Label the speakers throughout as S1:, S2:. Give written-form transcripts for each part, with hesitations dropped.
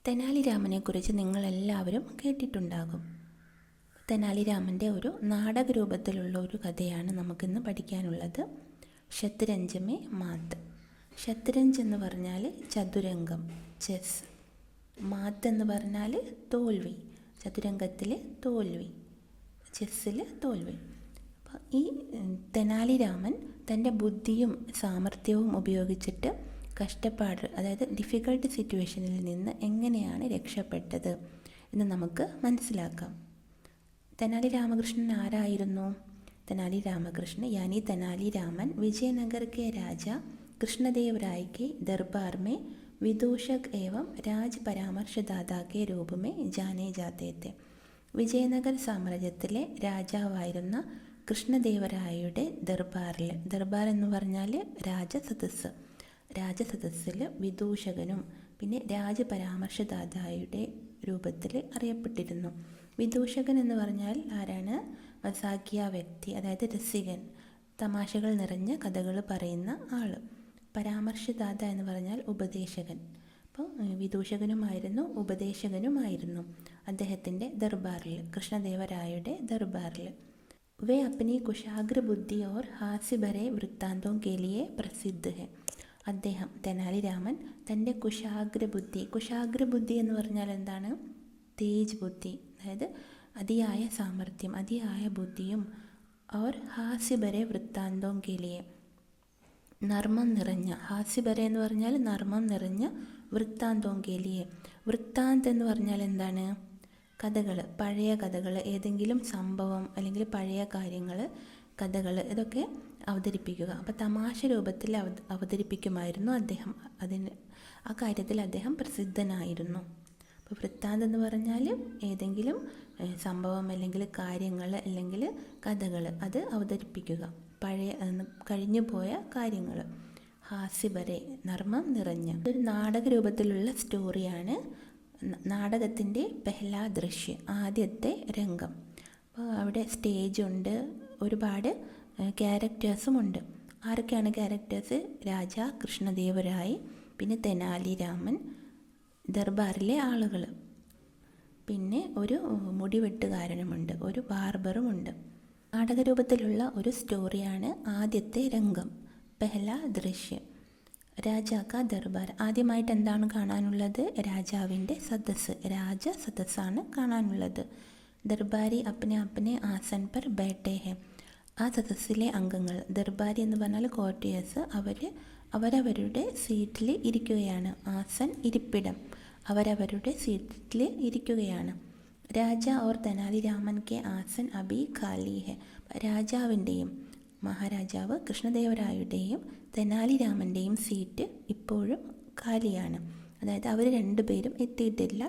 S1: തെനാലി രാമനെക്കുറിച്ച് നിങ്ങളെല്ലാവരും കേട്ടിട്ടുണ്ടാകും. തെനാലി രാമൻ്റെ ഒരു നാടക രൂപത്തിലുള്ള ഒരു കഥയാണ് നമുക്കിന്ന് പഠിക്കാനുള്ളത്. ഷത്റഞ്ച് മേ മാത്ത്. ഷത്റഞ്ച് എന്ന് പറഞ്ഞാൽ ചതുരംഗം, ചെസ്. മാത്ത് എന്ന് പറഞ്ഞാൽ തോൽവി, ചതുരംഗത്തിൽ തോൽവി, ചെസ്സിൽ തോൽവി. അപ്പോൾ ഈ തെനാലി രാമൻ തൻ്റെ ബുദ്ധിയും സാമർഥ്യവും ഉപയോഗിച്ചിട്ട് കഷ്ടപ്പാട്, അതായത് ഡിഫിക്കൾട്ട് സിറ്റുവേഷനിൽ നിന്ന് എങ്ങനെയാണ് രക്ഷപ്പെട്ടത് എന്ന് നമുക്ക് മനസ്സിലാക്കാം. തെനാലി രാമകൃഷ്ണൻ ആരായിരുന്നു? തെനാലി രാമകൃഷ്ണൻ यानी तेनाली रामन विजयनगर के राजा कृष्णदेव राय के दरबार में विदूषक एवं राज परामर्शदाता के रूप में जाने जाते थे. വിജയനഗർ സാമ്രാജ്യത്തിലെ രാജാവായിരുന്ന കൃഷ്ണദേവരായയുടെ ദർബാറിൽ, ദർബാർ എന്ന് പറഞ്ഞാൽ രാജസദസ്സ്, രാജസദസ്സിൽ വിദൂഷകനും പിന്നെ രാജപരാമർശദാതായുടെ രൂപത്തിൽ അറിയപ്പെട്ടിരുന്നു. വിദൂഷകൻ എന്ന് പറഞ്ഞാൽ ആരാണ്? മസാക്കിയ വ്യക്തി, അതായത് രസികൻ, തമാശകൾ നിറഞ്ഞ കഥകൾ പറയുന്ന ആൾ. പരാമർശദാത എന്ന് പറഞ്ഞാൽ ഉപദേശകൻ. അപ്പോൾ വിദൂഷകനുമായിരുന്നു ഉപദേശകനുമായിരുന്നു അദ്ദേഹത്തിൻ്റെ ദർബാറിൽ, കൃഷ്ണദേവരായയുടെ ദർബാറിൽ. വേ അപ്നി കുശാഗ്ര ബുദ്ധി ഓർ ഹാസ്യഭരെ വൃത്താന്തോं के लिए प्रसिद्ध है. അദ്ദേഹം തെനാലി രാമൻ തൻ്റെ കുശാഗ്രബുദ്ധി എന്ന് പറഞ്ഞാൽ എന്താണ്? തേജ് ബുദ്ധി, അതായത് അതിയായ സാമർഥ്യം, അതിയായ ബുദ്ധിയും, और ഹാസ്യഭരെ വൃത്താന്തോं के लिए, നർമ്മം നിറഞ്ഞ, ഹാസ്യഭരെ എന്ന് പറഞ്ഞാൽ നർമ്മം നിറഞ്ഞ, വൃത്താന്തോं के लिए, വൃത്താന്ത് എന്ന് പറഞ്ഞാൽ എന്താണ്? കഥകൾ, പഴയ കഥകൾ, ഏതെങ്കിലും സംഭവം അല്ലെങ്കിൽ പഴയ കാര്യങ്ങൾ, കഥകൾ, ഇതൊക്കെ അവതരിപ്പിക്കുക. അപ്പോൾ തമാശ രൂപത്തിൽ അവതരിപ്പിക്കുമായിരുന്നു അദ്ദേഹം. ആ കാര്യത്തിൽ അദ്ദേഹം പ്രസിദ്ധനായിരുന്നു. അപ്പോൾ വൃത്താന്തം എന്ന് പറഞ്ഞാൽ ഏതെങ്കിലും സംഭവം അല്ലെങ്കിൽ കാര്യങ്ങൾ അല്ലെങ്കിൽ കഥകൾ, അത് അവതരിപ്പിക്കുക, പഴയ കഴിഞ്ഞു പോയ കാര്യങ്ങൾ. ഹാസ്യഭരെ, നർമ്മം നിറഞ്ഞ. ഒരു നാടക രൂപത്തിലുള്ള സ്റ്റോറിയാണ്. നാടകത്തിൻ്റെ പെഹ്ലാ ദൃശ്യ, ആദ്യത്തെ രംഗം. അപ്പോൾ അവിടെ സ്റ്റേജുണ്ട്, ഒരുപാട് ക്യാരക്ടേഴ്സും ഉണ്ട്. ആരൊക്കെയാണ് ക്യാരക്ടേഴ്സ്? രാജാ കൃഷ്ണദേവരായ്, പിന്നെ തെനാലി രാമൻ, ദർബാറിലെ ആളുകൾ, പിന്നെ ഒരു മുടിവെട്ടുകാരനുമുണ്ട്, ഒരു ബാർബറുമുണ്ട്. നാടകരൂപത്തിലുള്ള ഒരു സ്റ്റോറിയാണ് ആദ്യത്തെ രംഗം, പെഹ്ലാ ദൃശ്യ. രാജാക്ക ദർബാർ. ആദ്യമായിട്ട് എന്താണ് കാണാനുള്ളത്? രാജാവിൻ്റെ സദസ്സ്, രാജസദസ്സാണ് കാണാനുള്ളത്. ദർബാരി അപ്നെ അപ്നെ ആസൻ പർ ബൈഠേ ഹെ. ആ സദസ്സിലെ അംഗങ്ങൾ, ദർബാരി എന്ന് പറഞ്ഞാൽ കോർട്ടിയേഴ്സ്, അവരവരുടെ സീറ്റിൽ ഇരിക്കുകയാണ്. ആസൻ ഇരിപ്പിടം, അവരവരുടെ സീറ്റിൽ ഇരിക്കുകയാണ്. രാജ ഓർ തെനാലി രാമൻ കെ ആസൻ അബി ഖാലി ഹെ. രാജാവിൻ്റെയും മഹാരാജാവ് കൃഷ്ണദേവരായുടെയും തെനാലി രാമൻ്റെയും സീറ്റ് ഇപ്പോഴും ഖാലിയാണ്. അതായത് അവർ രണ്ടുപേരും എത്തിയിട്ടില്ല,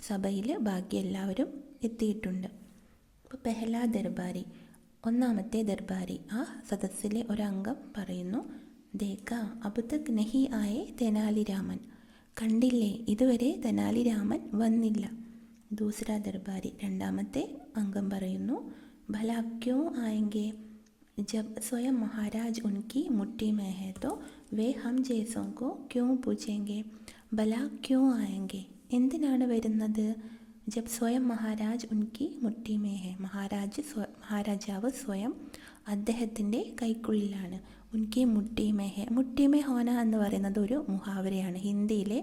S1: സഭയിൽ ബാക്കി എല്ലാവരും എത്തിയിട്ടുണ്ട്. അപ്പോൾ പെഹ്ലാ ദർബാരി, ഒന്നാമത്തെ ദർബാരി, ആ സദസ്സിലെ ഒരംഗം പറയുന്നു, ദേഖ അബ് തക് നഹി ആയേ തെനാലി രാമൻ. കണ്ടില്ലേ, ഇതുവരെ തെനാലി രാമൻ വന്നില്ല. ദൂസരാ ദർബാരി, രണ്ടാമത്തെ അംഗം പറയുന്നു, ഭല ക്യോ ആയെങ്കെ ജബ് സ്വയം മഹാരാജ് ഉൻകി മുട്ടി മേ ഹെ തോ വേ ഹം ജേസോं को क्यों पूछेंगे. ഭല ക്യോ ആയെങ്കെ, എന്തിനാണ് വരുന്നത്? ജബ് സ്വയം മഹാരാജ് ഉൻകി മുട്ടി മേ ഹെ, മഹാരാജാവ് സ്വയം അദ്ദേഹത്തിൻ്റെ കൈക്കുള്ളിലാണ്. ഉൻകി മുട്ടി മേ ഹെ. മുട്ടി മേ ഹോന എന്ന് പറയുന്നത് ഒരു മുഹാവരയാണ്, ഹിന്ദിയിലെ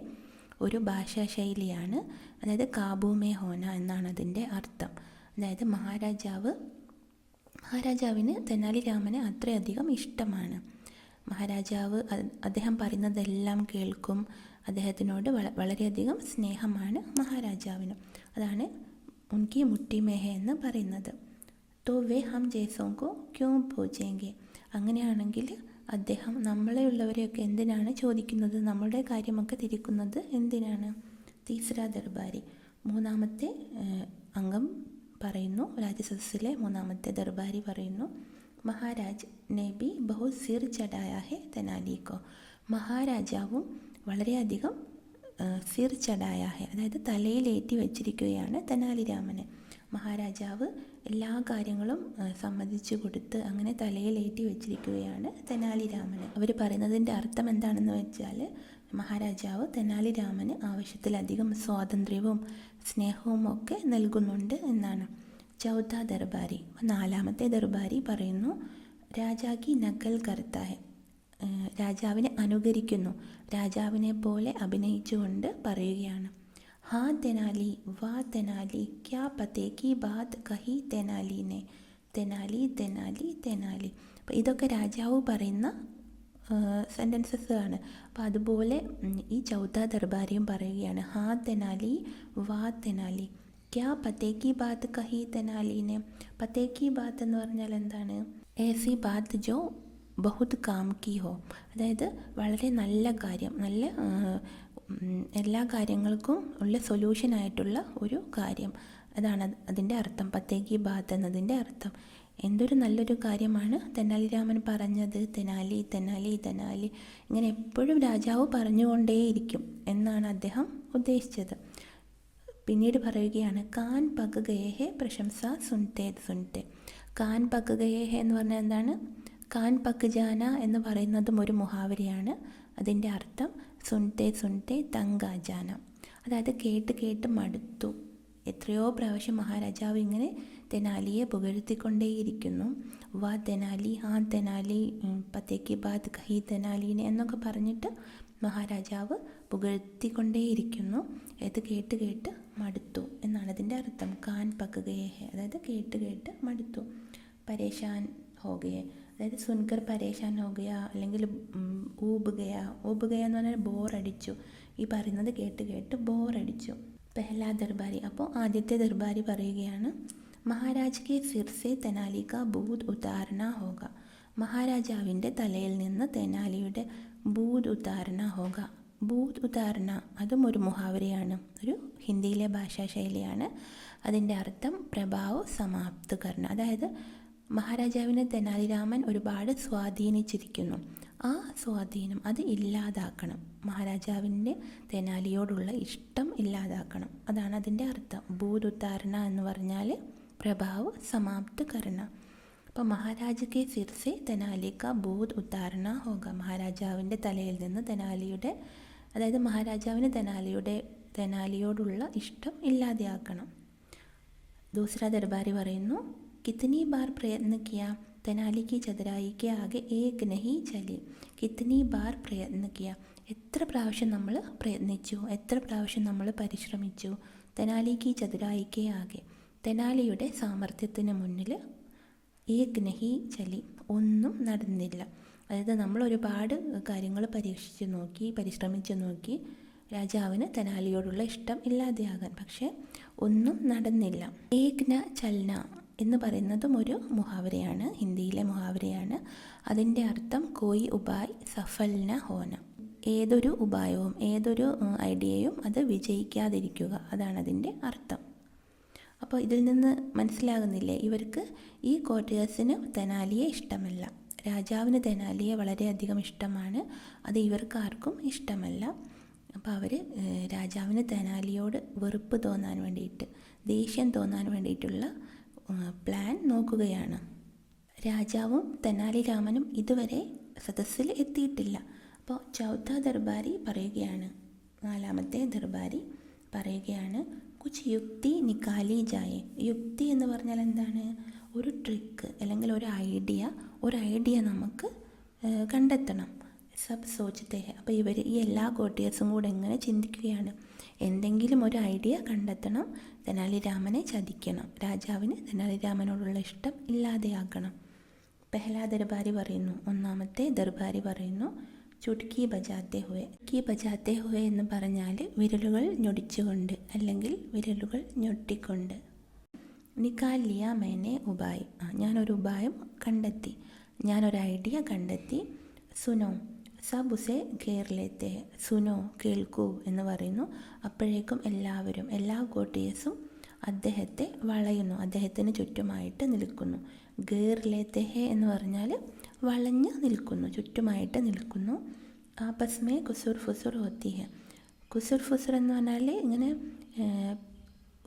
S1: ഒരു ഭാഷാ ശൈലിയാണ്. അതായത് കാബൂ മേ ഹോന എന്നാണ് അതിൻ്റെ അർത്ഥം. അതായത് മഹാരാജാവിന് തെനാലി രാമനെ അത്രയധികം ഇഷ്ടമാണ്. മഹാരാജാവ് അദ്ദേഹം പറയുന്നതെല്ലാം കേൾക്കും. അദ്ദേഹത്തിനോട് വളരെയധികം സ്നേഹമാണ് മഹാരാജാവിന്. അതാണ് ഉൻകി മുട്ടി മേഹ എന്ന് പറയുന്നത്. തോ വേ ഹം ജേസോं को क्यों पूछेंगे. അങ്ങനെയാണെങ്കിൽ അദ്ദേഹം നമ്മളെയുള്ളവരെയൊക്കെ എന്തിനാണ് ചോദിക്കുന്നത്, നമ്മളുടെ കാര്യമൊക്കെ തിരിക്കുന്നത് എന്തിനാണ്? തീസര ദർബാരി, മൂന്നാമത്തെ അംഗം പറയുന്നു, രാജസദസ്സിലെ മൂന്നാമത്തെ ദർബാരി പറയുന്നു, മഹാരാജ് ने भी बहुत सिर चढ़ाया है तेनाली को. മഹാരാജാവും വളരെയധികം സിർ ചടായ ഹെ, അതായത് തലയിലേറ്റി വെച്ചിരിക്കുകയാണ് തെനാലി രാമനെ. മഹാരാജാവ് എല്ലാ കാര്യങ്ങളും സമ്മതിച്ചു കൊടുത്ത് അങ്ങനെ തലയിലേറ്റി വെച്ചിരിക്കുകയാണ് തെനാലി രാമന്. അവർ പറയുന്നതിൻ്റെ അർത്ഥം എന്താണെന്ന് വെച്ചാൽ, മഹാരാജാവ് തെനാലി രാമന് ആവശ്യത്തിലധികം സ്വാതന്ത്ര്യവും സ്നേഹവും ഒക്കെ നൽകുന്നുണ്ട് എന്നാണ്. ചൗഥാ ദർബാരി, നാലാമത്തെ ദർബാരി പറയുന്നു, രാജാക്കി നക്കൽ കർത്താ ഹെ, രാജാവിനെ അനുകരിക്കുന്നു, രാജാവിനെ പോലെ അഭിനയിച്ചുകൊണ്ട് പറയുകയാണ്. ഹാ തെനാലി, വാ തെനാലി, ക്യാ പതേ കി ബാത് കഹി തെനാലിനെ, തെനാലി തെനാലി തെനാലി. അപ്പോൾ ഇതൊക്കെ രാജാവ് പറയുന്ന സെൻറ്റൻസസ് ആണ്. അപ്പോൾ അതുപോലെ ഈ ചൗഥാ ദർബാരിയും പറയുകയാണ്, ഹാ തെനാലി, വാ തെനാലി, ക്യാ പതേ കി ബാത് കഹി തെനാലിനെ. പതേ കി ബാത്ത് എന്ന് പറഞ്ഞാൽ എന്താണ്? ഏസി ബാത്ത് ജോ ബഹുത് കാം കി ഹോ, അതായത് വളരെ നല്ല കാര്യം, നല്ല എല്ലാ കാര്യങ്ങൾക്കും ഉള്ള സൊല്യൂഷനായിട്ടുള്ള ഒരു കാര്യം, അതാണ് അതിൻ്റെ അർത്ഥം. പതേ കി ബാത്ത് എന്നതിൻ്റെ അർത്ഥം. എന്തൊരു നല്ലൊരു കാര്യമാണ് തെനാലി രാമൻ പറഞ്ഞത്. തെനാലി തെനാലി തെനാലി, ഇങ്ങനെ എപ്പോഴും രാജാവ് പറഞ്ഞുകൊണ്ടേയിരിക്കും എന്നാണ് അദ്ദേഹം ഉദ്ദേശിച്ചത്. പിന്നീട് പറയുകയാണ്, കാൻ പക് ഗയേ ഹെ പ്രശംസ സുൻതേ സുൻതേ. കാൻ പക് ഗയേ ഹെ എന്ന് പറഞ്ഞാൽ എന്താണ്? കാൻ പക് ജാന എന്ന് പറയുന്നതും ഒരു മുഹാവരയാണ്. അതിൻ്റെ അർത്ഥം സുൻതേ സുൻതേ തങ്കാ ജാന, അതായത് കേട്ട് കേട്ട് മടുത്തു. എത്രയോ പ്രാവശ്യം മഹാരാജാവ് ഇങ്ങനെ തെനാലിയെ പുകഴ്ത്തിക്കൊണ്ടേയിരിക്കുന്നു. വാ തെനാലി, ഹാ തെനാലി, പതേ കി ബാത് കഹി തെനാലിനെ എന്നൊക്കെ പറഞ്ഞിട്ട് മഹാരാജാവ് പുകഴ്ത്തിക്കൊണ്ടേയിരിക്കുന്നു. ഇത് കേട്ട് കേട്ട് മടുത്തു എന്നാണ് അതിൻ്റെ അർത്ഥം. കാൻ പക് ഗയേ ഹെ, അതായത് കേട്ട് കേട്ട് മടുത്തു. പരേശാൻ ഹോ ഗയേ, അതായത് സുൻകർ പരേശാൻ ഹോ ഗയ, അല്ലെങ്കിൽ ഊബ് ഗയ. ഊബ് ഗയ എന്ന് പറഞ്ഞാൽ ബോറടിച്ചു. ഈ പറയുന്നത് കേട്ട് കേട്ട് ബോറടിച്ചു. പെഹ്ലാ ദർബാരി, അപ്പോൾ ആദ്യത്തെ ദർബാരി പറയുകയാണ്, മഹാരാജ് കെ സിർ സെ തെനാലി കാ ഭൂത് ഉതാർന ഹോഗ. മഹാരാജാവിൻ്റെ തലയിൽ നിന്ന് തെനാലിയുടെ ഭൂത് ഉതാർന ഹോഗ. ഭൂത് ഉതാർന അതും ഒരു മുഹാവരയാണ്, ഒരു ഹിന്ദിയിലെ ഭാഷാ ശൈലിയാണ്. അതിൻ്റെ അർത്ഥം പ്രഭാവ് സമാപ്ത് കർണ, അതായത് മഹാരാജാവിനെ തെനാലി രാമൻ ഒരുപാട് സ്വാധീനിച്ചിരിക്കുന്നു. ആ സ്വാധീനം അത് ഇല്ലാതാക്കണം. മഹാരാജാവിൻ്റെ തെനാലിയോടുള്ള ഇഷ്ടം ഇല്ലാതാക്കണം, അതാണ് അതിൻ്റെ അർത്ഥം. ഭൂത് ഉത്താരണ എന്ന് പറഞ്ഞാൽ പ്രഭാവ് സമാപ്ത് കർണ. അപ്പോൾ മഹാരാജ് കെ സിർ സെ തെനാലി കാ ഭൂത് ഉത്താരണ ഹോഗ. മഹാരാജാവിൻ്റെ തലയിൽ നിന്ന് തെനാലിയുടെ, അതായത് മഹാരാജാവിന് തെനാലിയോടുള്ള ഇഷ്ടം ഇല്ലാതെയാക്കണം. ദൂസര ദർബാരി പറയുന്നു, കിത്നി ബാർ പ്രയത്ന കിയ തെനാലി കി ചതുരായി കെ ആകെ ഏക് നഹി ചലി. കിത്നി ബാർ പ്രയത്ന കിയ, എത്ര പ്രാവശ്യം നമ്മൾ പ്രയത്നിച്ചു, എത്ര പ്രാവശ്യം നമ്മൾ പരിശ്രമിച്ചു. തെനാലി കി ചതുരായി കെ ആകെ, തെനാലിയുടെ സാമർഥ്യത്തിന് മുന്നിൽ ഏക് നഹി ചലി, ഒന്നും നടന്നില്ല. അതായത് നമ്മൾ ഒരുപാട് കാര്യങ്ങൾ പരീക്ഷിച്ച് നോക്കി, പരിശ്രമിച്ച് നോക്കി രാജാവിന് തെനാലിയോടുള്ള ഇഷ്ടം ഇല്ലാതെയാകാൻ, പക്ഷേ ഒന്നും നടന്നില്ല. ഏക് ന ചൽന എന്ന് പറയുന്നതും ഒരു മുഹാവരയാണ്, ഹിന്ദിയിലെ മുഹാവരയാണ്. അതിൻ്റെ അർത്ഥം കോയി ഉപായ് സഫൽ ന ഹോന, ഏതൊരു ഉപായവും ഏതൊരു ഐഡിയയും അത് വിജയിക്കാതിരിക്കുക, അതാണ് അതിൻ്റെ അർത്ഥം. അപ്പോൾ ഇതിൽ നിന്ന് മനസ്സിലാകുന്നില്ലേ, ഇവർക്ക് ഈ കോർട്ടിയേഴ്സിന് തെനാലിയെ ഇഷ്ടമല്ല. രാജാവിന് തെനാലിയെ വളരെയധികം ഇഷ്ടമാണ്, അത് ഇവർക്കാർക്കും ഇഷ്ടമല്ല. അപ്പോൾ അവർ രാജാവിന് തെനാലിയോട് വെറുപ്പ് തോന്നാൻ വേണ്ടിയിട്ട്, ദേഷ്യം തോന്നാൻ വേണ്ടിയിട്ടുള്ള പ്ലാൻ നോക്കുകയാണ്. രാജാവും തെനാലി രാമനും ഇതുവരെ സദസ്സിൽ എത്തിയിട്ടില്ല. അപ്പോൾ ചൗഥാ ദർബാരി പറയുകയാണ്, നാലാമത്തെ ദർബാരി പറയുകയാണ്, കുച്ച് യുക്തി നിക്കാലി ജായേ. യുക്തി എന്ന് പറഞ്ഞാൽ എന്താണ്? ഒരു ട്രിക്ക് അല്ലെങ്കിൽ ഒരു ഐഡിയ നമുക്ക് കണ്ടെത്തണം. സബ് സോച്ചത്തെ. അപ്പോൾ ഈ എല്ലാ കോർട്ടിയേഴ്സും കൂടെ എങ്ങനെ ചിന്തിക്കുകയാണ്, എന്തെങ്കിലും ഒരു ഐഡിയ കണ്ടെത്തണം, തെനാലി രാമനെ ചതിക്കണം, രാജാവിന് തെനാലി രാമനോടുള്ള ഇഷ്ടം ഇല്ലാതെയാക്കണം. പെഹ്ലാ ദർബാരി പറയുന്നു, ഒന്നാമത്തെ ദർബാരി പറയുന്നു, ചുട്കി ബജാത്തെ ഹുവേ. ചുട്കി ബജാത്തെ ഹുവേ എന്ന് പറഞ്ഞാൽ വിരലുകൾ ഞൊടിച്ചുകൊണ്ട് അല്ലെങ്കിൽ വിരലുകൾ ഞൊട്ടിക്കൊണ്ട്. നിക്കാൽ ലിയ മേനെ ഉപായ്, ഞാനൊരു ഉപായം കണ്ടെത്തി, ഞാനൊരു ഐഡിയ കണ്ടെത്തി. സുനോ സബ് ഉസെ ഘേർ ലേത്തെ. സുനോ കേൾക്കൂ എന്ന് പറയുന്നു. അപ്പോഴേക്കും എല്ലാ കോർട്ടിയേഴ്സും അദ്ദേഹത്തെ വളയുന്നു, അദ്ദേഹത്തിന് ചുറ്റുമായിട്ട് നിൽക്കുന്നു. ഘേർ ലേത്തെ ഹെ എന്ന് പറഞ്ഞാൽ വളഞ്ഞ് നിൽക്കുന്നു, ചുറ്റുമായിട്ട് നിൽക്കുന്നു. ആപസ് മേ കുസുർ ഫുസുർ ഹോത്തി ഹെ. കുസുർ ഫുസുർ എന്ന് പറഞ്ഞാൽ ഇങ്ങനെ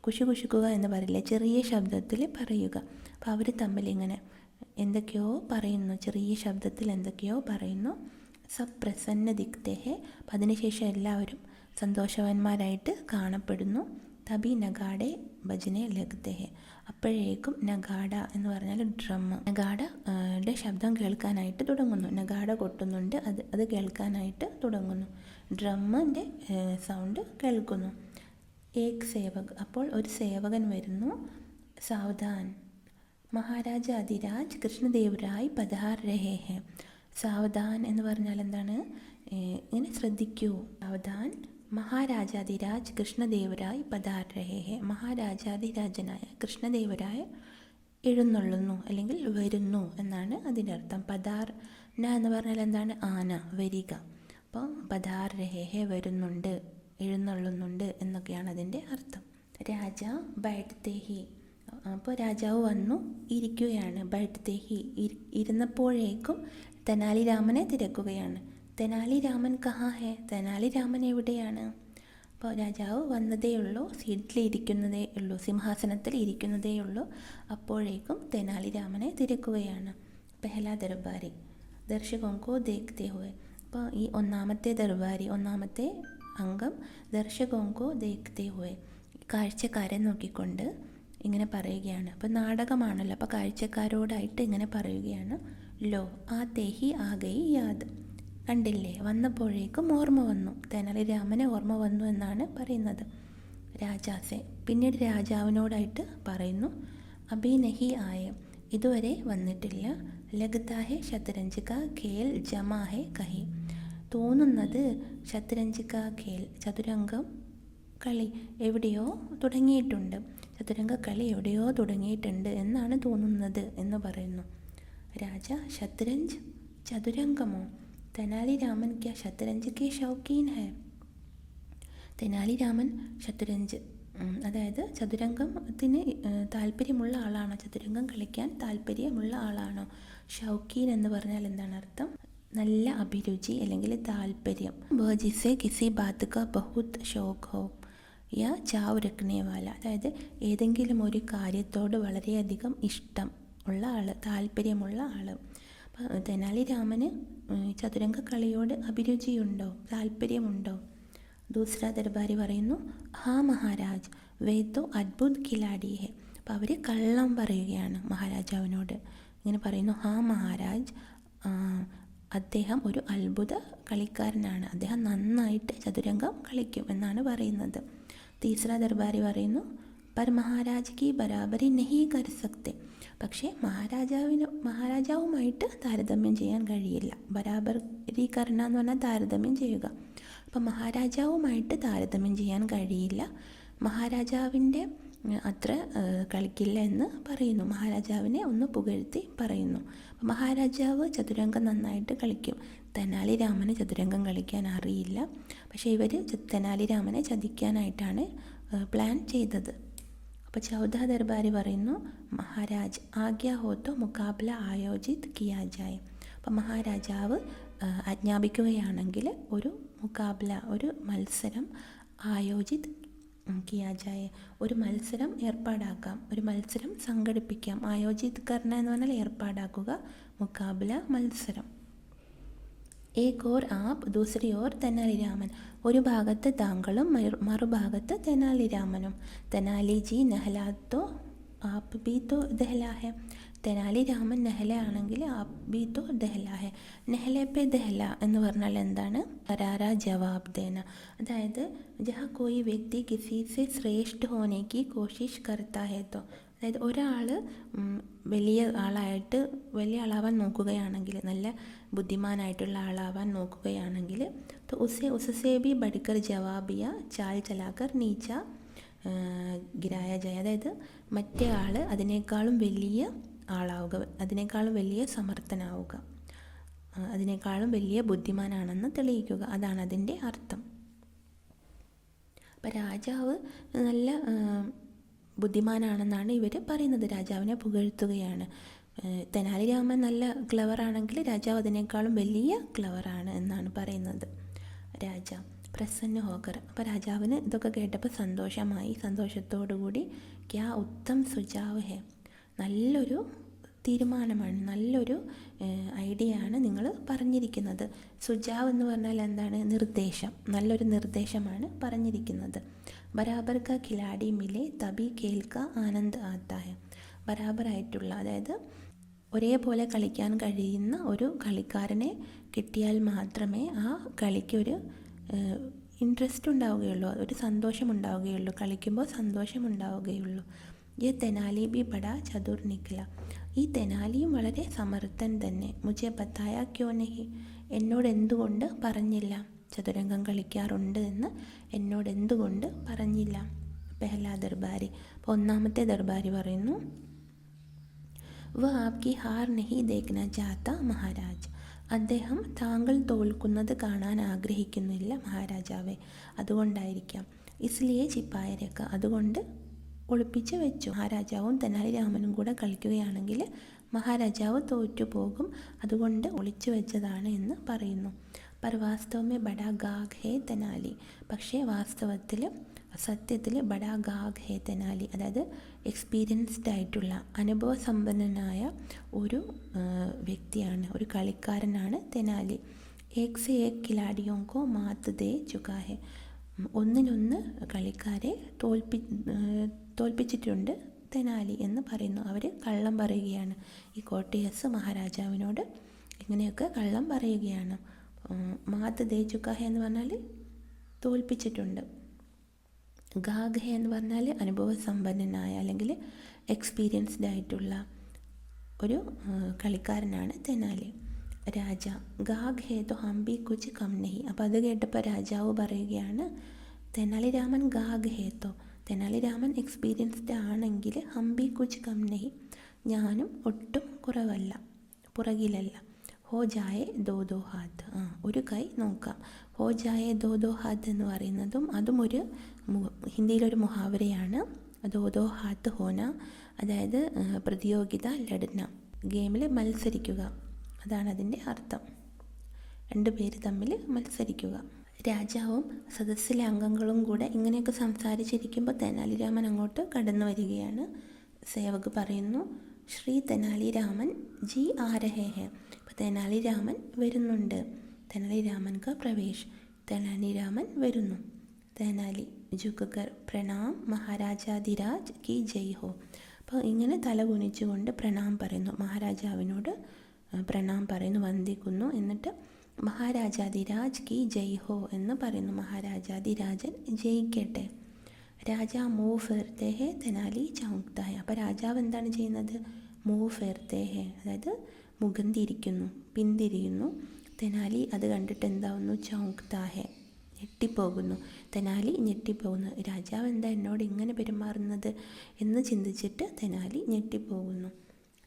S1: കുശുകുശുക്കുക എന്ന് പറയില്ലേ, ചെറിയ ശബ്ദത്തിൽ പറയുക. അപ്പോൾ അവർ തമ്മിൽ ഇങ്ങനെ എന്തൊക്കെയോ പറയുന്നു, ചെറിയ ശബ്ദത്തിൽ എന്തൊക്കെയോ പറയുന്നു. സബ് പ്രസന്ന ദിഖ്തേ ഹെ. അപ്പം അതിനുശേഷം എല്ലാവരും സന്തോഷവാന്മാരായിട്ട് കാണപ്പെടുന്നു. തബി നഗാഡെ ബജനെ ലഗ്തേ ഹെ. അപ്പോഴേക്കും നഗാഡ എന്ന് പറഞ്ഞാൽ ഡ്രം, നഗാഡയുടെ ശബ്ദം കേൾക്കാനായിട്ട് തുടങ്ങുന്നു. നഗാഡ കൊട്ടുന്നുണ്ട്, അത് കേൾക്കാനായിട്ട് തുടങ്ങുന്നു. ഡ്രമ്മിൻ്റെ സൗണ്ട് കേൾക്കുന്നു. ഏക് സേവക്, അപ്പോൾ ഒരു സേവകൻ വരുന്നു. സാവധാൻ, മഹാരാജ അധിരാജ് കൃഷ്ണദേവരായ് പധാർ രഹേ ഹെ. സാവധാൻ എന്ന് പറഞ്ഞാൽ എന്താണ്? ഇങ്ങനെ ശ്രദ്ധിക്കൂ. സാവധാൻ, മഹാരാജാധിരാജ് കൃഷ്ണദേവരായ് പധാർ രഹേ ഹെ. മഹാരാജാധിരാജനായ കൃഷ്ണദേവരായ എഴുന്നള്ളുന്നു അല്ലെങ്കിൽ വരുന്നു എന്നാണ് അതിൻ്റെ അർത്ഥം. പധാർ ന എന്ന് പറഞ്ഞാൽ എന്താണ്? ആന, വരിക. അപ്പോൾ പധാർ രഹേ ഹെ, വരുന്നുണ്ട്, എഴുന്നള്ളുന്നുണ്ട് എന്നൊക്കെയാണ് അതിൻ്റെ അർത്ഥം. രാജ ബൈഠത്തെ ഹി, അപ്പോൾ രാജാവ് വന്നു ഇരിക്കുകയാണ്. ബൈഠത്തെ ഹി, ഇരുന്നപ്പോഴേക്കും തെനാലി രാമനെ തിരക്കുകയാണ്. തെനാലി രാമൻ കഹാ ഹെ, തെനാലി രാമൻ എവിടെയാണ്? അപ്പോൾ രാജാവ് വന്നതേയുള്ളൂ, സീറ്റിലിരിക്കുന്നതേ ഉള്ളൂ, സിംഹാസനത്തിൽ ഇരിക്കുന്നതേ ഉള്ളൂ. അപ്പോഴേക്കും തെനാലി രാമനെ തിരക്കുകയാണ്. പെഹല ദർബാരി ദർശകോങ്കോ ദേഖ്തേ ഹുവേ. അപ്പോൾ ഈ ഒന്നാമത്തെ അംഗം ദർശകോങ്കോ ദേഖ്തേ ഹുവേ, കാഴ്ചക്കാരെ നോക്കിക്കൊണ്ട് ഇങ്ങനെ പറയുകയാണ്. അപ്പോൾ നാടകമാണല്ലോ, അപ്പോൾ കാഴ്ചക്കാരോടായിട്ട് ഇങ്ങനെ പറയുകയാണ്. ലോ ആതേ ഹി ആ ഗയി യാദ്, കണ്ടില്ലേ, വന്നപ്പോഴേക്കും ഓർമ്മ വന്നു. തെനാലി രാമനെ ഓർമ്മ വന്നു എന്നാണ് പറയുന്നത്. രാജാസെ, പിന്നീട് രാജാവിനോടായിട്ട് പറയുന്നു. അഭി നഹി ആയ, ഇതുവരെ വന്നിട്ടില്ല. ലഗ്താ ഹെ ശതരഞ്ജ് കാ ഖേൽ ജമാ ഹെ കഹി, തോന്നുന്നത് ശതരഞ്ജ് കാ ഖേൽ, ചതുരംഗം കളി എവിടെയോ തുടങ്ങിയിട്ടുണ്ട്, ചതുരംഗ കളി എവിടെയോ തുടങ്ങിയിട്ടുണ്ട് എന്നാണ് തോന്നുന്നത് എന്ന് പറയുന്നു. രാജ, ശതരഞ്ജ്, ചതുരംഗമോ? തെനാലി രാമൻ ക്യാ ശതരഞ്ജ് കെ ഷൗക്കീൻ ഹെ. തെനാലി രാമൻ ശതരഞ്ജ്, അതായത് ചതുരംഗത്തിന് താല്പര്യമുള്ള ആളാണോ? ചതുരംഗം കളിക്കാൻ താല്പര്യമുള്ള ആളാണോ? ഷൗക്കീൻ എന്ന് പറഞ്ഞാൽ എന്താണ് അർത്ഥം? നല്ല അഭിരുചി അല്ലെങ്കിൽ താല്പര്യം. വഹ് ജിസെ കിസി ബാത് കാ ബഹുത് ഷൗക്ക് ഹോ യാ ചാവ് രഖ്നെ വാല, അതായത് ഏതെങ്കിലും ഒരു കാര്യത്തോട് വളരെയധികം ഇഷ്ടം ഉള്ള ആൾ, താല്പര്യമുള്ള ആൾ. അപ്പോൾ തെനാലി രാമന് ചതുരംഗ കളിയോട് അഭിരുചിയുണ്ടോ, താല്പര്യമുണ്ടോ? ദൂസര ദർബാരി പറയുന്നു, ഹാ മഹാരാജ് വേ തോ അദ്ഭുത് ഖിലാഡി ഹെ. അപ്പോൾ അവർ കള്ളം പറയുകയാണ് മഹാരാജാവിനോട്. ഇങ്ങനെ പറയുന്നു, ഹാ മഹാരാജ്, അദ്ദേഹം ഒരു അത്ഭുത കളിക്കാരനാണ്, അദ്ദേഹം നന്നായിട്ട് ചതുരംഗം കളിക്കും എന്നാണ് പറയുന്നത്. തീസര ദർബാരി പറയുന്നു, പർ മഹാരാജ് കി ബരാബരി നഹി കർ സക്തെ, പക്ഷേ മഹാരാജാവുമായിട്ട് താരതമ്യം ചെയ്യാൻ കഴിയില്ല. ബരാബരി കർണ എന്ന് പറഞ്ഞാൽ താരതമ്യം ചെയ്യുക. അപ്പം മഹാരാജാവുമായിട്ട് താരതമ്യം ചെയ്യാൻ കഴിയില്ല, മഹാരാജാവിൻ്റെ അത്ര കളിക്കില്ല എന്ന് പറയുന്നു. മഹാരാജാവിനെ ഒന്ന് പുകഴ്ത്തി പറയുന്നു. മഹാരാജാവ് ചതുരംഗം നന്നായിട്ട് കളിക്കും, തെനാലി രാമന് ചതുരംഗം കളിക്കാൻ അറിയില്ല. പക്ഷേ ഇവർ തെനാലി രാമനെ ചതിക്കാനായിട്ടാണ് പ്ലാൻ ചെയ്തത്. അപ്പോൾ ചൗദ ദർബാരി പറയുന്നു, മഹാരാജ് ആഗ്യ ഹോത്തോ മുക്കാബല ആയോജിത് കിയാ ജായ്. അപ്പം മഹാരാജാവ് ആജ്ഞാപിക്കുകയാണെങ്കിൽ ഒരു മുക്കാബല, ഒരു മത്സരം, ആയോജിത് കിയാ ജായ്, ഒരു മത്സരം ഏർപ്പാടാക്കാം, ഒരു മത്സരം സംഘടിപ്പിക്കാം. ആയോജിത് കർണ എന്ന് പറഞ്ഞാൽ ഏർപ്പാടാക്കുക, മുക്കാബല മത്സരം. ഏക് ഓർ ആപ് ദൂസരി ഓർ തെനാലി രാമൻ, ഒരു ഭാഗത്ത് താങ്കളും മറുഭാഗത്ത് തെനാലി രാമനും. തെനാലി ജി നഹലാത്തോ ആപ് ബി തോ ദഹലാ ഹെ, തെനാലി രാമൻ നെഹല ആണെങ്കിൽ ആപ് ബി തോ ദഹലാ ഹെ. നെഹലെ പെ ദഹല എന്ന് പറഞ്ഞാൽ എന്താണ്? കരാര ജവാബ് ദേന, അതായത് ജഹാ കോയി വ്യക്തി കിസി സെ ശ്രേഷ്ഠ ഹോനെ കി കോശിഷ് കർത്താ ഹെ തോ, അതായത് ഒരാൾ വലിയ ആളാവാൻ നോക്കുകയാണെങ്കിൽ, നല്ല ബുദ്ധിമാനായിട്ടുള്ള ആളാവാൻ നോക്കുകയാണെങ്കിൽ, तो उससे भी बढ़कर जवाबिया चाल चलाकर നീച്ച ഗിരായ ജയ, അതായത് മറ്റേ ആൾ അതിനേക്കാളും വലിയ ആളാവുക, അതിനേക്കാളും വലിയ സമർത്ഥനാവുക, അതിനേക്കാളും വലിയ ബുദ്ധിമാനാണെന്ന് തെളിയിക്കുക, അതാണ് അതിൻ്റെ അർത്ഥം. അപ്പം രാജാവ് നല്ല ബുദ്ധിമാനാണെന്നാണ് ഇവർ പറയുന്നത്, രാജാവിനെ പുകഴ്ത്തുകയാണ്. തെനാലി രാമൻ നല്ല ക്ലവറാണെങ്കിൽ രാജാവ് അതിനേക്കാളും വലിയ ക്ലവറാണ് എന്നാണ് പറയുന്നത്. രാജാവ് പ്രസന്ന ഹോക്കർ, അപ്പോൾ രാജാവിന് ഇതൊക്കെ കേട്ടപ്പോൾ സന്തോഷമായി. സന്തോഷത്തോടു കൂടി ക്യാ ഉത്തം സുജാവ് ഹെ, നല്ലൊരു തീരുമാനമാണ്, നല്ലൊരു ഐഡിയ ആണ് നിങ്ങൾ പറഞ്ഞിരിക്കുന്നത്. സുജാവ് എന്ന് പറഞ്ഞാൽ എന്താണ്? നിർദ്ദേശം, നല്ലൊരു നിർദ്ദേശമാണ് പറഞ്ഞിരിക്കുന്നത്. ബരാബർ കാ ഖിലാഡി മിലെ തബി ഖേൽ കാ ആനന്ദ് ആത്താ ഹെ. ബരാബറായിട്ടുള്ള, അതായത് ഒരേപോലെ കളിക്കാൻ കഴിയുന്ന ഒരു കളിക്കാരനെ കിട്ടിയാൽ മാത്രമേ ആ കളിക്കൊരു ഇൻട്രസ്റ്റ് ഉണ്ടാവുകയുള്ളൂ, ഒരു സന്തോഷം ഉണ്ടാവുകയുള്ളൂ, കളിക്കുമ്പോൾ സന്തോഷം ഉണ്ടാവുകയുള്ളൂ. ഈ തെനാലി ബി ബടാ ചതുർ നിഖല. ഈ തെനാലിയും വളരെ സമർത്ഥൻ തന്നെ. മുझे बताया क्यों नहीं. എന്നോട് എന്തുകൊണ്ട് പറഞ്ഞില്ല? ചതുരംഗം കളിക്കാറുണ്ട് എന്ന് എന്നോട് എന്തുകൊണ്ട് പറഞ്ഞില്ല? പെഹ്ലാ ദർബാരി. അപ്പോൾ ഒന്നാമത്തെ ദർബാരി പറയുന്നു, വ ആപ്കി ഹാർ നഹി ദേഖ്ന ചാഹത്ത മഹാരാജ്. അദ്ദേഹം താങ്കൾ തോൽക്കുന്നത് കാണാൻ ആഗ്രഹിക്കുന്നില്ല മഹാരാജാവേ, അതുകൊണ്ടായിരിക്കാം. ഇസ്ലിയെ ചിപ്പായ രേഖ, അതുകൊണ്ട് ഒളിപ്പിച്ച് വെച്ചു. മഹാരാജാവും തെനാലി രാമനും കൂടെ കളിക്കുകയാണെങ്കിൽ മഹാരാജാവ് തോറ്റുപോകും, അതുകൊണ്ട് ഒളിച്ചു വെച്ചതാണ് എന്ന് പറയുന്നു. പർ വാസ്തവമേ ബഡാ ഗാഗ് ഹേ തെനാലി. പക്ഷേ സത്യത്തിൽ ബഡാ ഗാഗ് ഹേ തെനാലി, അതായത് എക്സ്പീരിയൻസ്ഡ് ആയിട്ടുള്ള, അനുഭവസമ്പന്നനായ ഒരു വ്യക്തിയാണ്, ഒരു കളിക്കാരനാണ് തെനാലി. ഏക് സെ ഏക് ഖിലാഡിയോങ്കോ മാത് ദേ ചുകാ ഹെ. ഒന്നിനൊന്ന് കളിക്കാരെ തോൽപ്പിച്ചിട്ടുണ്ട് തെനാലി എന്ന് പറയുന്നു. അവർ കള്ളം പറയുകയാണ്. ഈ കോട്ടയസ് മഹാരാജാവിനോട് ഇങ്ങനെയൊക്കെ കള്ളം പറയുകയാണ്. മാത് ദേ ചുക്കാ ഹെ എന്ന് പറഞ്ഞാൽ തോൽപ്പിച്ചിട്ടുണ്ട്. ഗാഗ് ഹെ എന്ന് പറഞ്ഞാൽ അനുഭവസമ്പന്നനായ അല്ലെങ്കിൽ എക്സ്പീരിയൻസ്ഡ് ആയിട്ടുള്ള ഒരു കളിക്കാരനാണ് തെനാലി. രാജ ഗാഗ് ഹേ തോ ഹം ഭി കുച്ച് കം നഹി. അപ്പോൾ അത് കേട്ടപ്പോൾ രാജാവ് പറയുകയാണ്, തെനാലി രാമൻ ഗാഗ് ഹേ തോ, തെനാലി രാമൻ എക്സ്പീരിയൻസ്ഡ് ആണെങ്കിൽ ഹം ഭി കുച്ച് കം നഹി, ഞാനും ഒട്ടും കുറവല്ല, പുറകിലല്ല. ഹോ ജായേ ദോ ദോ ഹാത്ത്. ഒരു കൈ നോക്കാം. ഹോ ജായേ ദോ ദോ ഹാത്ത് എന്ന് പറയുന്നതും അതും ഒരു ഹിന്ദിയിലൊരു മുഹാവരയാണ്. ദോ ദോ ഹാത്ത് ഹോന, അതായത് പ്രതിയോഗിത ലഡ്ന, ഗെയിമിൽ മത്സരിക്കുക, അതാണ് അതിൻ്റെ അർത്ഥം. രണ്ടുപേര് തമ്മിൽ മത്സരിക്കുക. രാജാവും സദസ്സിലെ അംഗങ്ങളും കൂടെ ഇങ്ങനെയൊക്കെ സംസാരിച്ചിരിക്കുമ്പോൾ തെനാലി രാമൻ അങ്ങോട്ട് കടന്നു വരികയാണ്. സേവക് പറയുന്നു, ശ്രീ തെനാലി രാമൻ ജി ആ രഹേ ഹെ. അപ്പോൾ തെനാലി രാമൻ വരുന്നുണ്ട്. തെനാലി രാമൻ കാ പ്രവേശ്. തെനാലി രാമൻ വരുന്നു. തെനാലി ജുക്കർ പ്രണാം മഹാരാജാധിരാജ് കി ജയ് ഹോ. അപ്പോൾ ഇങ്ങനെ തല കുനിച്ചുകൊണ്ട് പ്രണാം പറയുന്നു, മഹാരാജാവിനോട് പ്രണാം പറയുന്നു, വന്ദിക്കുന്നു. എന്നിട്ട് മഹാരാജാധിരാജ് കി ജയ് ഹോ എന്ന് പറയുന്നു, മഹാരാജാധിരാജൻ ജയിക്കട്ടെ. രാജ മൂ ഫെർത്തെ ഹെ തെനാലി ചൗക്താ ഹെ. അപ്പോൾ രാജാവ് എന്താണ് ചെയ്യുന്നത്? മൂ ഫെർത്തെ ഹെ, അതായത് മുഖം തിരിക്കുന്നു, പിന്തിരിയുന്നു. തെനാലി അത് കണ്ടിട്ട് എന്താവുന്നു? ചൗക്താ ഹെ, ഞെട്ടിപ്പോകുന്നു. തെനാലി ഞെട്ടിപ്പോകുന്നു. രാജാവ് എന്താ എന്നോട് ഇങ്ങനെ പെരുമാറുന്നത് എന്ന് ചിന്തിച്ചിട്ട് തെനാലി ഞെട്ടിപ്പോകുന്നു.